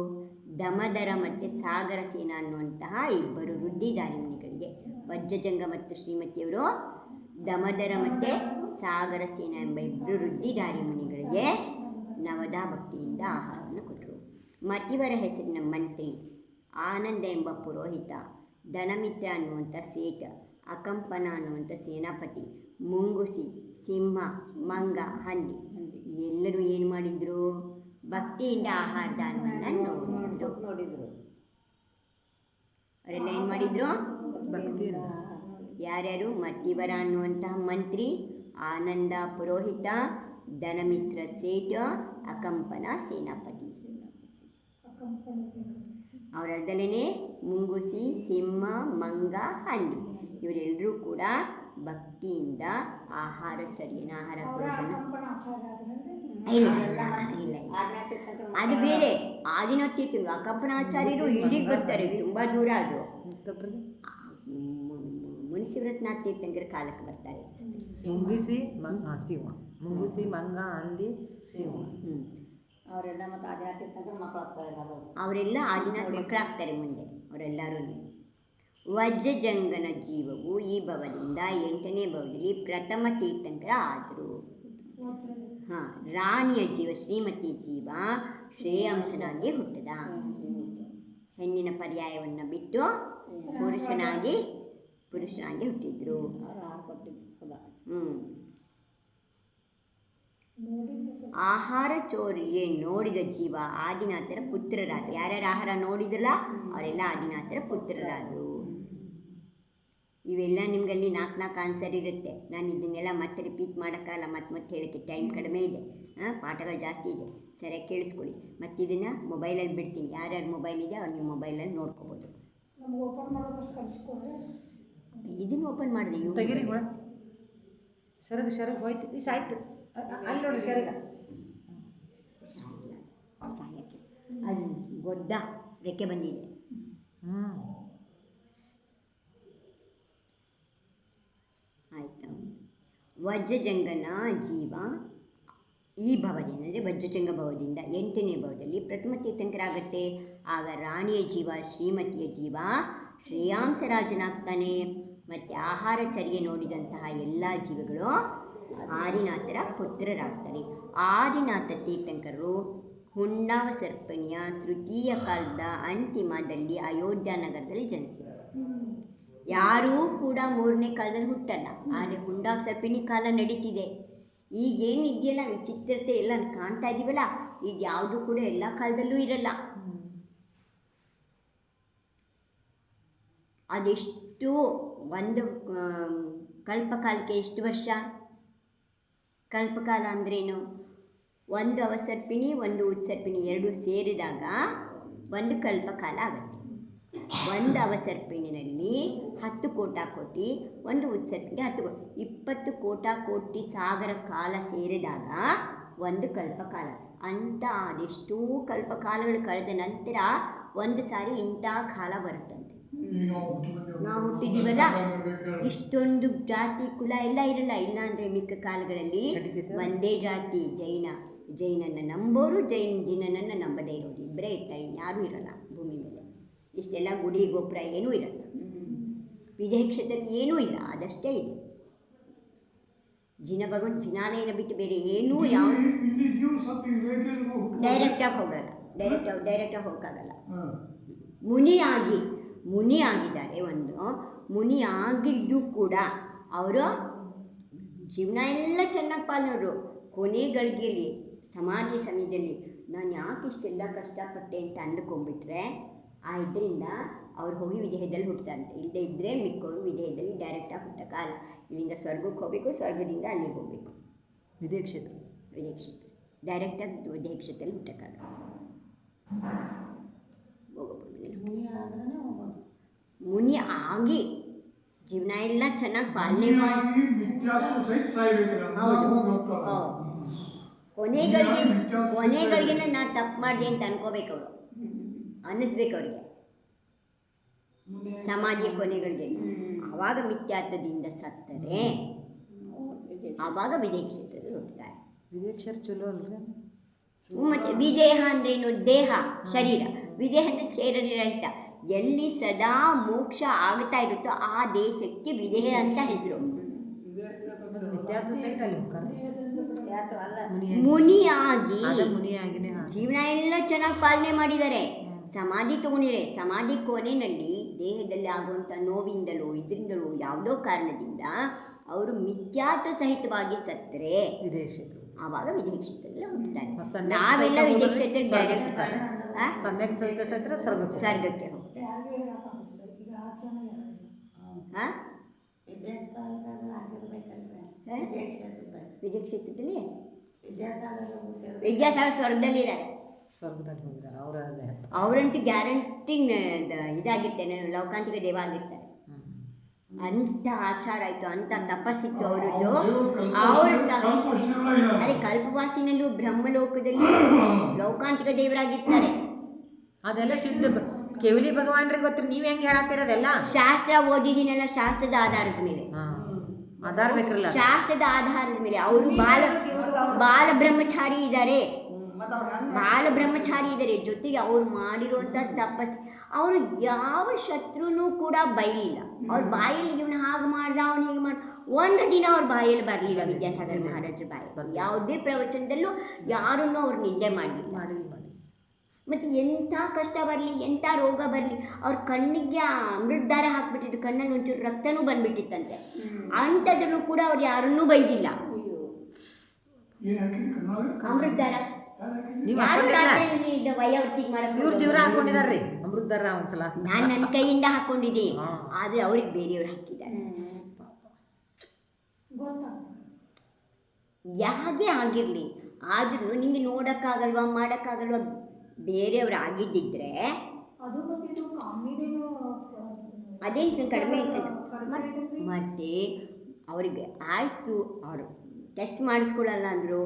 ದಮದರ ಮತ್ತು ಸಾಗರ ಸೇನ ಅನ್ನುವಂತಹ 2 ವೃದ್ಧಿಧಾರಿ ಮುನಿಗಳಿಗೆ. ವಜ್ರಜಂಗ ಮತ್ತು ಶ್ರೀಮತಿಯವರು ದಮದರ ಮತ್ತು ಸಾಗರ ಸೇನ ಎಂಬ 2 ವೃದ್ಧಿಧಾರಿ ಮುನಿಗಳಿಗೆ ನವದಾ ಭಕ್ತಿಯಿಂದ ಆಹಾರವನ್ನು ಕೊಟ್ಟರು. ಮತಿವರ ಹೆಸರಿನ ಮಂತ್ರಿ, ಆನಂದ ಎಂಬ ಪುರೋಹಿತ, ಧನಮಿತ್ರ ಅನ್ನುವಂಥ ಸೇಠ, ಅಕಂಪನ ಅನ್ನುವಂಥ ಸೇನಾಪತಿ, ಮುಂಗುಸಿ, ಸಿಂಹ, ಮಂಗ, ಹಂದಿ ಎಲ್ಲರೂ ಏನು ಮಾಡಿದರು? ಭಕ್ತಿಯಿಂದ ಆಹಾರ ದಾನವನ್ನು ನೋಡಿದರು. ಅವರೆಲ್ಲ ಏನು ಮಾಡಿದರು? ಭಕ್ತಿಯಿಂದ. ಯಾರ್ಯಾರು? ಮತಿವರ ಅನ್ನುವಂತಹ ಮಂತ್ರಿ, ಆನಂದ ಪುರೋಹಿತ, ಧನಮಿತ್ರ ಸೇಠ, ಅಕಂಪನ ಸೇನಾಪತಿ. ಅವರದ್ದಲೇ ಮುಂಗುಸಿ, ಸಿಂಹ, ಮಂಗ, ಹಂದಿ ಇವರೆಲ್ಲರೂ ಕೂಡ ಭಕ್ತಿಯಿಂದ ಆಹಾರ ಸರಿಯನ್ನು ಆಹಾರ ಕೊಡೋದನ್ನು ಇಲ್ಲ ಅದು ಬೇರೆ. ಆದಿನಾಥ ತೀರ್ಥರು ಅಕಂಪನಾಚಾರ್ಯರು ಇಲ್ಲಿಗೆ ಬರ್ತಾರೆ, ತುಂಬ ದೂರ. ಅದು ಮುನಿಸಿವ್ರತನಾಥ ತೀರ್ಥಂಕರ ಕಾಲಕ್ಕೆ ಬರ್ತಾರೆ. ಮುಂಗುಸಿ ಸಿಂಹ, ಮುಂಗುಸಿ, ಮಂಗ, ಹಂದಿ, ಸಿಂಹ ಅವರೆಲ್ಲ ಮತ್ತು ಆದಿನಾಥ ತೀರ್ಥಂಕರ ಮಕ್ಕಳಾಗ್ತಾರೆ. ಅವರೆಲ್ಲ ಆದಿನಾಥ ಮಕ್ಕಳಾಗ್ತಾರೆ ಮುಂದೆ ಅವರೆಲ್ಲರೂ. ವಜ್ರಜಂಗನ ಜೀವವು ಈ ಭವದಿಂದ 8ನೇ ಭವದಲ್ಲಿ ಪ್ರಥಮ ತೀರ್ಥಂಕರ ಆದರು. ರಾಣಿಯ ಜೀವ ಶ್ರೀಮತಿ ಜೀವ ಶ್ರೇಯಾಂಸನಾಗಿ ಹುಟ್ಟಿದ. ಹೆಣ್ಣಿನ ಪರ್ಯಾಯವನ್ನು ಬಿಟ್ಟು ಪುರುಷನಾಗಿ ಹುಟ್ಟಿದ್ರು. ಆಹಾರ ಚೋರಿಯೇ ನೋಡಿದ ಜೀವ ಆದಿನಾಥರ ಪುತ್ರರಾದರು. ಯಾರ್ಯಾರು ಆಹಾರ ನೋಡಿದ್ರಲ್ಲ ಅವರೆಲ್ಲ ಆದಿನಾಥರ ಪುತ್ರರಾದರು. ಇವೆಲ್ಲ ನಿಮಗಲ್ಲಿ 4 ಆನ್ಸರ್ ಇರುತ್ತೆ. ನಾನು ಇದನ್ನೆಲ್ಲ ಮತ್ತೆ ರಿಪೀಟ್ ಮಾಡೋಕ್ಕಲ್ಲ, ಮತ್ತೆ ಹೇಳೋಕ್ಕೆ ಟೈಮ್ ಕಡಿಮೆ ಇದೆ, ಪಾಠಗಳು ಜಾಸ್ತಿ ಇದೆ. ಸರಿಯಾಗಿ ಕೇಳಿಸ್ಕೊಳ್ಳಿ. ಮತ್ತು ಇದನ್ನು ಮೊಬೈಲಲ್ಲಿ ಬಿಡ್ತೀನಿ. ಯಾರ್ಯಾರು ಮೊಬೈಲ್ ಇದೆ ಅವ್ರು ನಿಮ್ಮ ಮೊಬೈಲಲ್ಲಿ ನೋಡ್ಕೋಬೋದು. ಇದನ್ನು ಓಪನ್ ಮಾಡಿದೆ ತೆಗೀರಿ ಕೂಡ ಶರಗ ಹೋಯ್ತು ಈ ಸಾಯ್ತು ಅಲ್ಲಿ ನೋಡ್ರಿ ಶರಗ ಸಾಯಕ್ಕೆ ಅದು ಗೊದ್ದ ರೆಕ್ಕೆ ಬಂದಿದೆ. ಆಯಿತಾ. ವಜ್ರಜಂಗನ ಜೀವ ಈ ಭವದಿಂದ ಅಂದರೆ ವಜ್ರಜಂಗ ಭವದಿಂದ 8ನೇ ಭವದಲ್ಲಿ ಪ್ರಥಮ ತೀರ್ಥಂಕರಾಗತ್ತೆ. ಆಗ ರಾಣಿಯ ಜೀವ ಶ್ರೀಮತಿಯ ಜೀವ ಶ್ರೇಯಾಂಸರಾಜನಾಗ್ತಾನೆ. ಮತ್ತು ಆಹಾರಚರ್ಯೆ ನೋಡಿದಂತಹ ಎಲ್ಲ ಜೀವಗಳು ಆದಿನಾಥರ ಪುತ್ರರಾಗ್ತಾರೆ. ಆದಿನಾಥ ತೀರ್ಥಂಕರರು ಹುಂಡಾವ ಸರ್ಪಣಿಯ ತೃತೀಯ ಕಾಲದ ಅಂತಿಮದಲ್ಲಿ ಅಯೋಧ್ಯ ನಗರದಲ್ಲಿ ಜನಿಸಿದರು. ಯಾರೂ ಕೂಡ 3ನೇ ಕಾಲದಲ್ಲಿ ಹುಟ್ಟಲ್ಲ. ಆದರೆ ಹುಂಡಾವ ಸರ್ಪಿಣಿ ಕಾಲ ನಡೀತಿದೆ. ಈಗೇನು ಇದೆಯಲ್ಲ ವಿಚಿತ್ರತೆ ಎಲ್ಲ ಕಾಣ್ತಾ ಇದ್ದೀವಲ್ಲ, ಇದು ಯಾವುದು ಕೂಡ ಎಲ್ಲ ಕಾಲದಲ್ಲೂ ಇರಲ್ಲ. ಅದೆಷ್ಟು ಒಂದು ಕಲ್ಪಕಾಲಕ್ಕೆ ಎಷ್ಟು ವರ್ಷ? ಕಲ್ಪಕಾಲ ಅಂದ್ರೇನು? ಒಂದು ಅವಸರ್ಪಿಣಿ ಒಂದು ಉತ್ಸರ್ಪಿಣಿ ಎರಡು ಸೇರಿದಾಗ ಒಂದು ಕಲ್ಪಕಾಲ ಆಗುತ್ತೆ. ಒಂದು ಅವಸರ್ಪಿಣಿನಲ್ಲಿ 10 ಕೋಟಿ, ಒಂದು ಉತ್ಸರ್ಪಿಣಿಗೆ 10 ಕೋಟಿ, 20 ಕೋಟಿ ಸಾಗರ ಕಾಲ ಸೇರಿದಾಗ ಒಂದು ಕಲ್ಪಕಾಲ ಅಂತ. ಅದೆಷ್ಟೋ ಕಲ್ಪಕಾಲಗಳು ಕಳೆದ ನಂತರ ಒಂದು ಸಾರಿ ಇಂಥ ಕಾಲ ಬರುತ್ತಂತೆ. ನಾವು ಹುಟ್ಟಿದ್ದೀವಲ್ಲ, ಇಷ್ಟೊಂದು ಜಾತಿ ಕುಲ ಎಲ್ಲ ಇರಲ್ಲ. ಇಲ್ಲ ಅಂದರೆ ಮಿಕ್ಕ ಕಾಲಗಳಲ್ಲಿ ಒಂದೇ ಜಾತಿ ಜೈನನ್ನು ನಂಬೋರು, ಜಿನನನ್ನು ನಂಬದೇ ಇರೋರು ಇಬ್ಬರೇ ಇರ್ತಾರೆ, ಯಾರೂ ಇರಲ್ಲ ಭೂಮಿ ಮೇಲೆ. ಇಷ್ಟೆಲ್ಲ ಗುಡಿ ಗೋಪುರ ಏನೂ ಇರಲ್ಲ. ವಿದೇಹ ಕ್ಷೇತ್ರದಲ್ಲಿ ಏನೂ ಇಲ್ಲ, ಅದಷ್ಟೇ ಇದೆ. ಜಿನಾಲಯನ ಬಿಟ್ಟು ಬೇರೆ ಏನೂ ಯಾವ ಡೈರೆಕ್ಟಾಗಿ ಹೋಗಲ್ಲ, ಡೈರೆಕ್ಟಾಗಿ ಹೋಗೋಕ್ಕಾಗಲ್ಲ. ಮುನಿ ಆಗಿದ್ದಾರೆ. ಒಂದು ಮುನಿ ಆಗಿದ್ದು ಕೂಡ ಅವರು ಜೀವನ ಎಲ್ಲ ಚೆನ್ನಾಗಿ ಪಾಲನವರು. ಕೊನೆ ಗಳಿಗೆಯಲ್ಲಿ ಸಮಾಧಿ ಸಮಯದಲ್ಲಿ ನಾನು ಯಾಕೆ ಇಷ್ಟೆಲ್ಲ ಕಷ್ಟಪಟ್ಟೆ ಅಂತ ಅಂದ್ಕೊಂಡ್ಬಿಟ್ರೆ ಇದರಿಂದ ಅವ್ರು ಹೋಗಿ ವಿದೇಹದಲ್ಲಿ ಹುಟ್ಟುತ್ತಾರೆ. ಇಲ್ಲದೆ ಇದ್ದರೆ ಮಿಕ್ಕವರು ವಿದೇಹದಲ್ಲಿ ಡೈರೆಕ್ಟಾಗಿ ಹುಟ್ಟಕ್ಕಾಗಲ್ಲ. ಇಲ್ಲಿಂದ ಸ್ವರ್ಗಕ್ಕೆ ಹೋಗಬೇಕು, ಸ್ವರ್ಗದಿಂದ ಅಲ್ಲಿಗೆ ಹೋಗಬೇಕು. ವಿದೇಹ ಕ್ಷೇತ್ರ ಡೈರೆಕ್ಟಾಗಿ ವಿದೇಹ ಕ್ಷೇತ್ರದಲ್ಲಿ ಹುಟ್ಟಕ್ಕಾಗಲ್ಲ. ಮುನಿ ಆಗಿ ಜೀವನ ಎಲ್ಲ ಚೆನ್ನಾಗಿ ಪಾಲನೆ ಮಾಡಿ ಕೊನೆಗಳಿಗೆ ನಾನು ತಪ್ಪು ಮಾಡಿದೆ ಅಂತ ಅನ್ಕೋಬೇಕು. ಅವರು ಅನ್ನಿಸ್ಬೇಕು ಅವರಿಗೆ ಸಮಾಧಿಯ ಕೊನೆಗಳಿಗೆ. ಆವಾಗ ಮಿಥ್ಯಾತ್ವದಿಂದ ಸತ್ತರೆ ಆವಾಗ ವಿದೇಹ ಕ್ಷೇತ್ರದಲ್ಲಿ ಹುಟ್ಟುತ್ತಾರೆ. ವಿದೇಹ ಕ್ಷೇತ್ರ ಚಲೋ ಅಲ್ರಿ? ಮತ್ತು ವಿದೇಹ ಅಂದ್ರೇನು? ದೇಹ, ಶರೀರ. ವಿದೇಹ ಅಂದರೆ ಶರೀರಹಿತ. ಎಲ್ಲಿ ಸದಾ ಮೋಕ್ಷ ಆಗ್ತಾ ಇರುತ್ತೋ ಆ ದೇಶಕ್ಕೆ ವಿದೇಹ ಅಂತ ಹೆಸರು. ಮುನಿಯಾಗಿ ಜೀವನ ಎಲ್ಲ ಚೆನ್ನಾಗಿ ಪಾಲನೆ ಮಾಡಿದ್ದಾರೆ. ಸಮಾಧಿ ತಗೊಂಡಿರೆ ಸಮಾಧಿ ಕೊನೆಯಲ್ಲಿ ದೇಹದಲ್ಲಿ ಆಗುವಂಥ ನೋವಿಂದಲೋ ಇದರಿಂದಲೋ ಯಾವುದೋ ಕಾರಣದಿಂದ ಅವರು ಮಿಥ್ಯಾತ್ವ ಸಹಿತವಾಗಿ ಸತ್ತರೆ ಆವಾಗ ವಿದೇಹ ಕ್ಷೇತ್ರದಲ್ಲಿ ಹುಟ್ಟುತ್ತಾರೆ. ನಾವೆಲ್ಲ ವಿದೇಹ ಕ್ಷೇತ್ರ ಸ್ವರ್ಗಕ್ಕೆ ಹೋಗ್ತಾರೆ. ವಿದೇಹ ಕ್ಷೇತ್ರದಲ್ಲಿ ವಿದ್ಯಾಸಾಗರ್ ಸ್ವರ್ಗದಲ್ಲಿದ್ದಾರೆ. ಅವರಂತೂ ಗ್ಯಾರಂಟಿ ಇದಾಗಿರ್ತೇನೆ, ಲೌಕಾಂತಿಕ ದೇವ ಆಗಿರ್ತಾರೆ. ಅಂಥ ಆಚಾರ ಆಯಿತು, ಅಂಥ ತಪಸ್ಸಿತ್ತು ಅವರದ್ದು. ಅರೆ ಕಲ್ಪವಾಸಿನಲ್ಲೂ ಬ್ರಹ್ಮಲೋಕದಲ್ಲಿ ಲೌಕಾಂತಿಕ ದೇವರಾಗಿರ್ತಾರೆ. ಅದೆಲ್ಲ ಶುದ್ಧ ಕೇವಲಿ ಭಗವಾನ್ರಿಗೆ ಗೊತ್ತಿರ. ನೀವು ಹೆಂಗೆ ಹೇಳತ್ತಿರೋದೆಲ್ಲ ಶಾಸ್ತ್ರ ಓದಿದ್ದೀನಲ್ಲ, ಶಾಸ್ತ್ರದ ಆಧಾರದ ಮೇಲೆ ಆಧಾರ ಬೇಕ್ರಲ್ಲ. ಶಾಸ್ತ್ರದ ಆಧಾರದ ಮೇಲೆ ಅವರು ಬಾಲ ಬ್ರಹ್ಮಚಾರಿ ಇದ್ದಾರೆ. ಜೊತೆಗೆ ಅವ್ರು ಮಾಡಿರುವಂಥ ತಪಸ್ಸು. ಅವರು ಯಾವ ಶತ್ರುನೂ ಕೂಡ ಬೈಲಿಲ್ಲ. ಅವ್ರ ಬಾಯಲ್ಲಿ ಇವನು ಹಾಗೆ ಮಾಡ್ದ, ಅವನು ಹೀಗೆ ಮಾಡಿ ಒಂದು ದಿನ ಅವ್ರ ಬಾಯಲ್ಲಿ ಬರಲಿಲ್ಲ. ವಿದ್ಯಾಸಾಗರ್ ಮಹಾರಾಜರ ಬಾಯಿ ಯಾವುದೇ ಪ್ರವಚನದಲ್ಲೂ ಯಾರನ್ನೂ ಅವ್ರು ನಿಂದೆ ಮಾಡಲಿಲ್ಲ. ಮತ್ತು ಎಂಥ ಕಷ್ಟ ಬರಲಿ, ಎಂಥ ರೋಗ ಬರಲಿ, ಅವ್ರ ಕಣ್ಣಿಗೆ ಅಮೃತದಾರ ಹಾಕ್ಬಿಟ್ಟಿದ್ರು. ಕಣ್ಣಲ್ಲಿ ಒಂಚೂರು ರಕ್ತನೂ ಬಂದ್ಬಿಟ್ಟಿತ್ತಂತೆ. ಅಂಥದ್ರಲ್ಲೂ ಕೂಡ ಅವ್ರು ಯಾರನ್ನೂ ಬೈದಿಲ್ಲ. ಅಮೃತದಾರ ಹಾಕೊಂಡಿದಾರ್ರಿ ಅಮೃತದಾರ ಒಂದ್ಸಲ. ನಾನು ನನ್ನ ಕೈಯಿಂದ ಹಾಕೊಂಡಿದ್ದೀನಿ, ಆದರೆ ಅವ್ರಿಗೆ ಬೇರೆಯವ್ರು ಹಾಕಿದ್ದಾರೆ. ಯಾಕೆ ಆಗಿರಲಿ, ಆದ್ರೂ ನಿಮಗೆ ನೋಡೋಕ್ಕಾಗಲ್ವಾ, ಮಾಡೋಕ್ಕಾಗಲ್ವಾ? ಬೇರೆಯವ್ರು ಆಗಿದ್ದಿದ್ರೆ ಅದೇನು ಕಡಿಮೆ. ಮತ್ತು ಅವರಿಗೆ ಆಯಿತು, ಅವರು ಟೆಸ್ಟ್ ಮಾಡಿಸ್ಕೊಳ್ಳಲ್ಲ ಅಂದರು.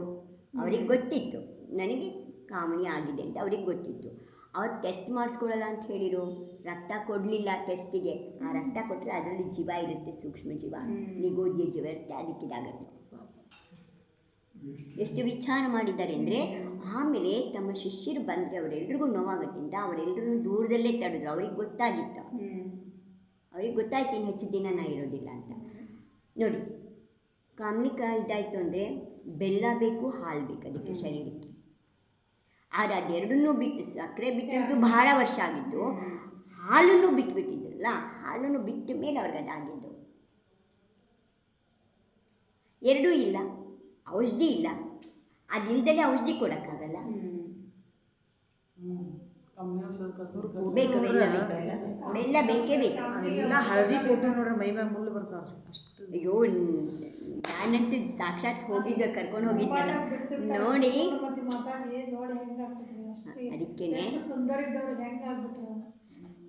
ಅವ್ರಿಗೆ ಗೊತ್ತಿತ್ತು ನನಗೆ ಕಾಮಣಿ ಆಗಿದೆ ಅಂತ ಅವ್ರಿಗೆ ಗೊತ್ತಿತ್ತು. ಅವ್ರು ಟೆಸ್ಟ್ ಮಾಡಿಸ್ಕೊಳ್ಳಲ್ಲ ಅಂತ ಹೇಳಿರು, ರಕ್ತ ಕೊಡಲಿಲ್ಲ ಟೆಸ್ಟಿಗೆ. ಆ ರಕ್ತ ಕೊಟ್ಟರೆ ಅದರಲ್ಲಿ ಜೀವ ಇರುತ್ತೆ, ಸೂಕ್ಷ್ಮ ಜೀವ, ನಿಗೋದಿಯ ಜೀವ ಇರುತ್ತೆ, ಅದಕ್ಕಿದಾಗುತ್ತೆ. ಎಷ್ಟು ವಿಚಾರ ಮಾಡಿದ್ದಾರೆ ಅಂದರೆ, ಆಮೇಲೆ ತಮ್ಮ ಶಿಷ್ಯರು ಬಂದರೆ ಅವರೆಲ್ರಿಗೂ ನೋವಾಗತ್ತಿಂದ ಅವರೆಲ್ಲರೂ ದೂರದಲ್ಲೇ ತಡೆದ್ರು. ಅವ್ರಿಗೆ ಗೊತ್ತಾಗಿತ್ತು, ಅವ್ರಿಗೆ ಗೊತ್ತಾಯ್ತು ಇನ್ನು ಹೆಚ್ಚು ದಿನ ನಾ ಇರೋದಿಲ್ಲ ಅಂತ. ನೋಡಿ, ಕಾಮಣಿಕ ಇದಾಯಿತು ಅಂದರೆ ಬೆಲ್ಲ ಬೇಕು, ಹಾಲು ಬೇಕು ಅದಕ್ಕೆ ಶರೀರಕ್ಕೆ. ಆದರೆ ಅದೆರಡನ್ನೂ ಬಿಟ್ಟು, ಸಕ್ಕರೆ ಬಿಟ್ಟಿದ್ದು ಬಹಳ ವರ್ಷ ಆಗಿತ್ತು, ಹಾಲನ್ನು ಬಿಟ್ಬಿಟ್ಟಿದ್ರಲ್ಲ, ಹಾಲನ್ನು ಬಿಟ್ಟ ಮೇಲೆ ಅವ್ರಿಗೆ ಅದಾಗಿದ್ದು. ಎರಡೂ ಇಲ್ಲ, ಔಷಧಿ ಇಲ್ಲ, ಅದಿಲ್ಲದಲ್ಲೇ ಔಷಧಿ ಕೊಡೋಕ್ಕಾಗಲ್ಲ. ಬೇಕು, ಬೆಲ್ಲ ಬೇಕೇ ಬೇಕು. ಎಲ್ಲ ಹಳದಿ ಕೊಟ್ಟು ನೋಡ್ರಿ ಮೈ ಮ್ಯಾಗ ಮುಳ್ಳು ಬರ್ತಾವ್ರಿ ಅಷ್ಟು. ಅಯ್ಯೋ, ನಾನಂತೂ ಸಾಕ್ಷಾತ್ ಹೋಗಿದ್ದೆ, ಕರ್ಕೊಂಡು ಹೋಗಿದ್ದಲ್ಲ ನೋಡಿ. ಅದಕ್ಕೇನೆ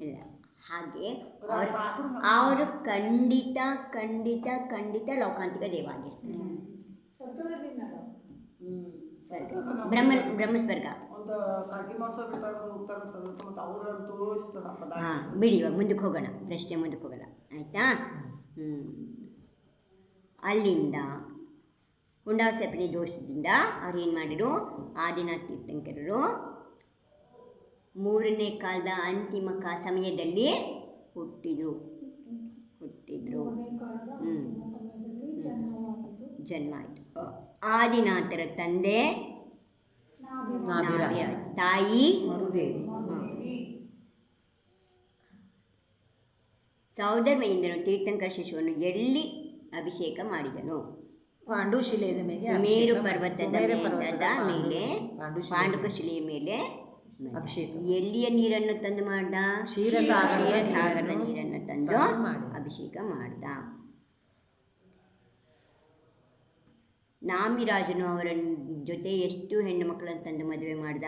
ಇಲ್ಲ, ಹಾಗೆ ಅವರು ಖಂಡಿತ ಖಂಡಿತ ಖಂಡಿತ ಲೌಕಾಂತಿಕ ದೇವ ಆಗಿರ್ತಾರೆ. ಸ್ವರ್ಗ, ಬ್ರಹ್ಮಸ್ವರ್ಗ. ಹಾಂ, ಬಿಡಿ, ಇವಾಗ ಮುಂದಕ್ಕೆ ಹೋಗೋಣ, ಪ್ರಶ್ನೆ ಮುಂದಕ್ಕೆ ಹೋಗೋಣ, ಆಯಿತಾ? ಅಲ್ಲಿಂದ ಹುಂಡಾಸಪಣಿ ದೋಷದಿಂದ ಅವ್ರು ಏನು ಮಾಡಿದರು, ಆದಿನಾಥ ತೀರ್ಥಂಕರರು 3ನೇ ಕಾಲದ ಅಂತಿಮ ಸಮಯದಲ್ಲಿ ಹುಟ್ಟಿದರು. ಜನ್ಮ ಆಯಿತು. ಆದಿನಾಥರ ತಂದೆ ತಾಯಿ ಮರುದೇವಿ. ಸೌದರ್ಮಯಿಂದನು ತೀರ್ಥಂಕರ ಶಿಶುವನ್ನು ಎಲ್ಲಿ ಅಭಿಷೇಕ ಮಾಡಿದನು? ಪಾಂಡುಶಿಲೆಯ ಮೇಲೆ, ಸುಮೇರು ಪರ್ವತದ ಮೇಲೆ, ಪಾಂಡುಕ ಶಿಲೆಯ ಮೇಲೆ ಅಭಿಷೇಕ. ಎಲ್ಲಿಯ ನೀರನ್ನು ತಂದು ಮಾಡ್ದ? ಕ್ಷೀರಸಾಗರದ ನೀರನ್ನು ತಂದು ಅಭಿಷೇಕ ಮಾಡ್ದ. ನಾಮಿರಾಜನು ಅವರ ಜೊತೆ ಎಷ್ಟು ಹೆಣ್ಣು ಮಕ್ಕಳನ್ನು ತಂದು ಮದುವೆ ಮಾಡ್ದ?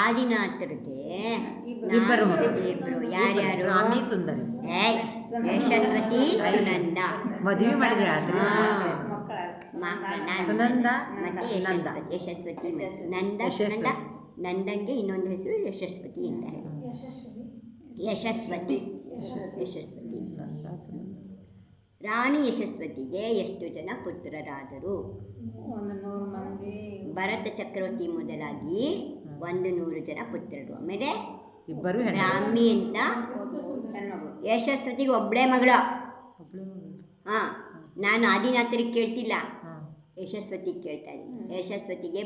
ಆದಿನಾಥರಿಗೆ ಇಬ್ಬರು. ಯಾರ್ಯಾರು? ಯಶಸ್ವತಿ, ಸುನಂದ. ಮದುವೆ ಮಾಡಿದ್ರೆ ಸುನಂದ ಮತ್ತೆ ಯಶಸ್ವತಿ. ನಂದಂಗೆ ಇನ್ನೊಂದು ಹೆಸರು ಯಶಸ್ವತಿ ಅಂತ ಹೇಳಿ. ಯಶಸ್ವತಿ. ರಾಣಿ ಯಶಸ್ವತಿಗೆ ಎಷ್ಟು ಜನ ಪುತ್ರರಾದರು? 100 ಮಂದಿ. ಭರತ ಚಕ್ರವರ್ತಿ ಮೊದಲಾಗಿ 100 ಜನ ಪುತ್ರರು. ಆಮೇಲೆ ಇಬ್ಬರು ರಾಮಿ ಅಂತ ಯಶಸ್ವತಿಗೆ ಒಬ್ಬಳೇ ಮಗಳು. ಹಾಂ, ನಾನು ಆದಿನಾಥರಿಗೆ ಕೇಳ್ತಿಲ್ಲ, ಯಶಸ್ವತಿಗೆ ಕೇಳ್ತಾ ಇದ್ದೀನಿ. ಯಶಸ್ವತಿಗೆ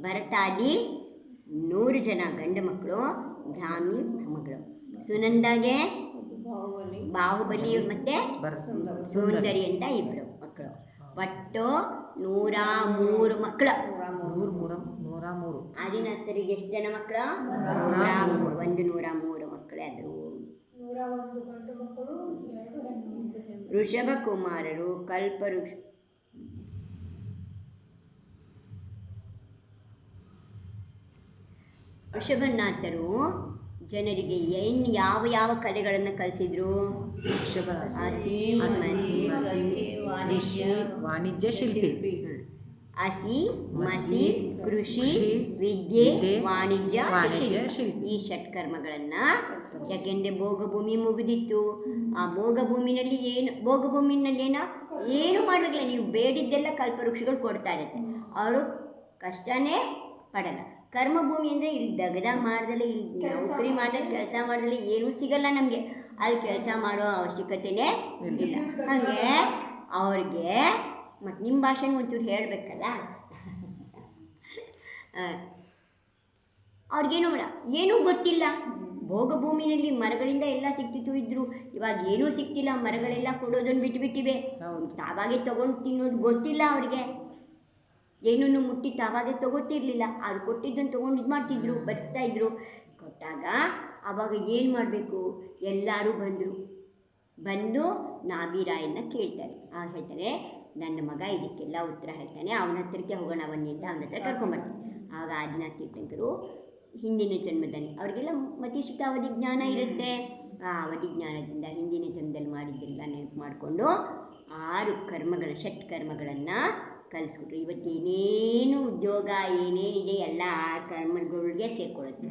ಭರತಾದಿ 100 ಜನ ಗಂಡು ಮಕ್ಕಳು, ಬ್ರಾಹ್ಮಿ ಮಗಳು. ಸುನಂದಾಗೆ ಬಾಹುಬಲಿ ಮತ್ತು ಸುಂದರಿ ಅಂತ ಇಬ್ಬರು ಮಕ್ಕಳು. ಒಟ್ಟು 103 ಮಕ್ಕಳು. 103. ಆದಿನಾಥರಿಗೆ ಎಷ್ಟು ಜನ ಮಕ್ಕಳು? 103 ಮಕ್ಕಳೇ ಆದರು. ಋಷಭ ಕುಮಾರರು ಋಷಭನಾಥರು ಜನರಿಗೆ ಯಾವ ಕಲೆಗಳನ್ನು ಕಲಿಸಿದ್ರು? ಹಸಿ, ವಾಣಿಜ್ಯ ಶಿಲ್ಪಿ. ಹಸಿ, ಮಸಿ, ಕೃಷಿ, ವಿದ್ಯೆ, ವಾಣಿಜ್ಯ, ಶಿಲ್ಪಿ. ಈ ಷಟ್ಕರ್ಮಗಳನ್ನು, ಯಾಕೆಂದರೆ ಭೋಗಭೂಮಿ ಮುಗಿದಿತ್ತು. ಆ ಭೋಗಭೂಮಿನಲ್ಲಿ ಏನು ಮಾಡೋದಿಲ್ಲ, ನೀವು ಬೇಡಿದ್ದೆಲ್ಲ ಕಲ್ಪವೃಕ್ಷಗಳು ಕೊಡ್ತಾ ಇರುತ್ತೆ. ಅವರು ಕಷ್ಟನೇ ಪಡಲ್ಲ. ಕರ್ಮಭೂಮಿ ಅಂದರೆ ಇಲ್ಲಿ ದಗದ ಮಾಡ್ದಲೆ, ಇಲ್ಲಿ ನೌಕರಿ ಮಾಡ್ದಲ್ಲಿ, ಕೆಲಸ ಮಾಡ್ದಲ್ಲಿ ಏನೂ ಸಿಗಲ್ಲ ನಮಗೆ. ಅಲ್ಲಿ ಕೆಲಸ ಮಾಡೋ ಅವಶ್ಯಕತೆಯೇ ಇಲ್ಲ. ಹಾಗೆ ಅವ್ರಿಗೆ ಮತ್ತು ನಿಮ್ಮ ಭಾಷೆನ ಒಂಚೂರು ಹೇಳಬೇಕಲ್ಲ. ಅವ್ರಿಗೇನು ಏನೂ ಗೊತ್ತಿಲ್ಲ. ಭೋಗಭೂಮಿನಲ್ಲಿ ಮರಗಳಿಂದ ಎಲ್ಲ ಸಿಕ್ತಿತ್ತು ಇದ್ರು, ಇವಾಗ ಏನೂ ಸಿಗ್ತಿಲ್ಲ. ಮರಗಳೆಲ್ಲ ಕೊಡೋದನ್ನು ಬಿಟ್ಟುಬಿಟ್ಟಿವೆ. ತಾವಾಗೆ ತೊಗೊಂಡು ತಿನ್ನೋದು ಗೊತ್ತಿಲ್ಲ ಅವ್ರಿಗೆ. ಏನನ್ನು ಮುಟ್ಟಿ ತಾವಾಗೆ ತೊಗೋತಿರ್ಲಿಲ್ಲ. ಅದು ಕೊಟ್ಟಿದ್ದನ್ನು ತೊಗೊಂಡು ಇದು ಮಾಡ್ತಿದ್ರು, ಬರ್ತಾಯಿದ್ರು. ಕೊಟ್ಟಾಗ ಆವಾಗ ಏನು ಮಾಡಬೇಕು? ಎಲ್ಲರೂ ಬಂದು ನಾಭಿರಾಯನ್ನ ಕೇಳ್ತಾರೆ. ಆಗ ಹೇಳ್ತಾರೆ, ನನ್ನ ಮಗ ಇದಕ್ಕೆಲ್ಲ ಉತ್ತರ ಹೇಳ್ತಾನೆ, ಅವನ ಹತ್ರಕ್ಕೆ ಹೋಗೋಣ ಬನ್ನಿ ಅಂತ ಅವನ ಹತ್ರ ಕರ್ಕೊಂಬರ್ತಾರೆ. ಆಗ ಆದಿನಾಥ ತೀರ್ಥಂಕರು ಹಿಂದಿನ ಜನ್ಮದಲ್ಲಿ ಅವ್ರಿಗೆಲ್ಲ ಮತಿಶುದ್ಧಾವಧಿ ಜ್ಞಾನ ಇರುತ್ತೆ. ವಿಜ್ಞಾನದಿಂದ ಹಿಂದಿನ ಜನ್ಮದಲ್ಲಿ ಮಾಡಿದ್ದೆಲ್ಲ ನೆನಪು ಮಾಡಿಕೊಂಡು 6 ಕರ್ಮಗಳ ಷಟ್ ಕರ್ಮಗಳನ್ನು ಕಲಿಸ್ಕೊಟ್ರು. ಇವತ್ತು ಏನೇನು ಉದ್ಯೋಗ ಏನೇನಿದೆ ಎಲ್ಲ 6 ಕರ್ಮಗಳಿಗೆ ಸೇರಿಕೊಳ್ಳುತ್ತೆ.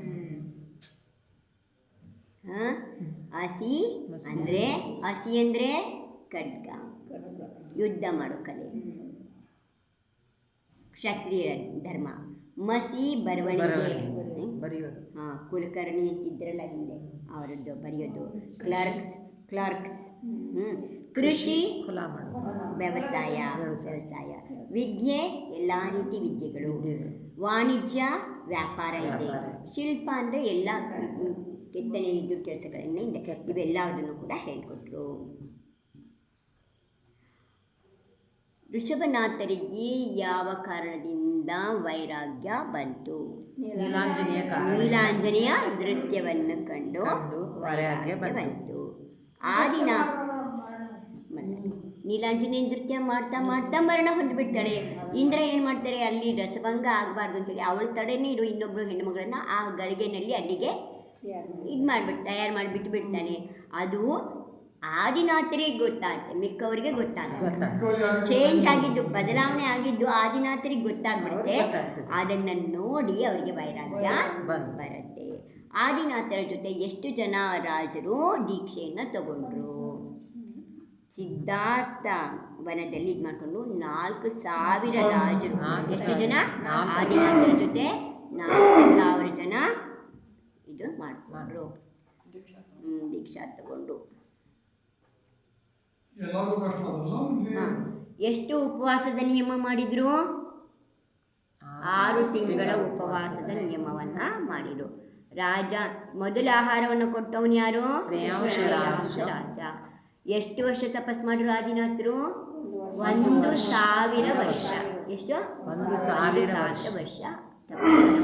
ಹಸಿ ಅಂದರೆ ಖಡ್ಗ, ಯುದ್ಧ ಮಾಡೋ ಕಲೆ, ಕ್ಷತ್ರಿಯ ಧರ್ಮ. ಮಸಿ ಬರವಣಿಗೆ, ಕುಲಕರ್ಣಿ ಅಂತಿದ್ರಲ್ಲ ಹಿಂದೆ ಅವರದ್ದು ಬರೆಯೋದು. ಕ್ಲರ್ಕ್ಸ್ ಕೃಷಿ, ವ್ಯವಸಾಯ. ವಿದ್ಯೆ ಎಲ್ಲ ರೀತಿ ವಿದ್ಯೆಗಳು. ವಾಣಿಜ್ಯ ವ್ಯಾಪಾರ ಇದೆ. ಶಿಲ್ಪ ಅಂದರೆ ಎಲ್ಲ ಕೆತ್ತನೆ ಇದು ಕೆಲಸಗಳನ್ನ ಇವೆಲ್ಲದನ್ನು ಕೂಡ ಹೇಳ್ಕೊಟ್ರು. ಋಷಭನಾಥರಿಗೆ ಯಾವ ಕಾರಣದಿಂದ ವೈರಾಗ್ಯ ಬಂತು? ನೀಲಾಂಜನೆಯ ನೃತ್ಯವನ್ನು ಕಂಡು ವೈರಾಗ್ಯ ಬಂತು. ನೀಲಾಂಜನೇಯ ನೃತ್ಯ ಮಾಡ್ತಾ ಮಾಡ್ತಾ ಮರಣ ಹೊಂದ್ಬಿಡ್ತಾಳೆ. ಇಂದ್ರ ಏನು ಮಾಡ್ತಾರೆ, ಅಲ್ಲಿ ರಸಭಂಗ ಆಗಬಾರ್ದು ಅಂತೇಳಿ ಅವಳ ತಡೆನೇ ಇರೋ ಇನ್ನೊಬ್ಬರು ಹೆಣ್ಣುಮಗಳನ್ನು ಆ ಗಳಿಗೆನಲ್ಲಿ ಅಲ್ಲಿಗೆ ತಯಾರು ಮಾಡಿಬಿಟ್ಟು ಬಿಡ್ತಾನೆ. ಅದು ಆದಿನಾಥರಿಗೆ ಗೊತ್ತಾಗುತ್ತೆ, ಮಿಕ್ಕವರಿಗೆ ಗೊತ್ತಾಗುತ್ತೆ. ಚೇಂಜ್ ಆಗಿದ್ದು, ಬದಲಾವಣೆ ಆಗಿದ್ದು ಆದಿನಾಥರಿಗೆ ಗೊತ್ತಾಗ್ಬಿಡುತ್ತೆ. ಅದನ್ನು ನೋಡಿ ಅವರಿಗೆ ವೈರಾಗ್ಯ ಬರುತ್ತೆ. ಆದಿನಾಥರ ಜೊತೆ ಎಷ್ಟು ಜನ ರಾಜರು ದೀಕ್ಷೆಯನ್ನು ತಗೊಂಡ್ರು? ಸಿದ್ಧಾರ್ಥ ವನದಲ್ಲಿ ಇದು ಮಾಡಿಕೊಂಡು 4,000 ರಾಜರು. ಎಷ್ಟು ಜನ? ಆದಿನಾಥರ ಜೊತೆ 4,000 ಜನ ಇದು ಮಾಡಿಕೊಂಡ್ರು, ದೀಕ್ಷಾ ತಗೊಂಡು. ಎಷ್ಟು ಉಪವಾಸದ ನಿಯಮ ಮಾಡಿದ್ರು? 6 ತಿಂಗಳ ಉಪವಾಸದ ನಿಯಮವನ್ನು ಮಾಡಿದರು. ಮೊದಲ ಆಹಾರವನ್ನು ಕೊಟ್ಟವನು ಯಾರು? ರಾಜ. ಎಷ್ಟು ವರ್ಷ ತಪಸ್ ಮಾಡಿದ್ರು ಆದಿನಾಥರು? 1,000 ವರ್ಷ. ಎಷ್ಟು? 1,000 ವರ್ಷ ತಪಸ್ಸನ್ನು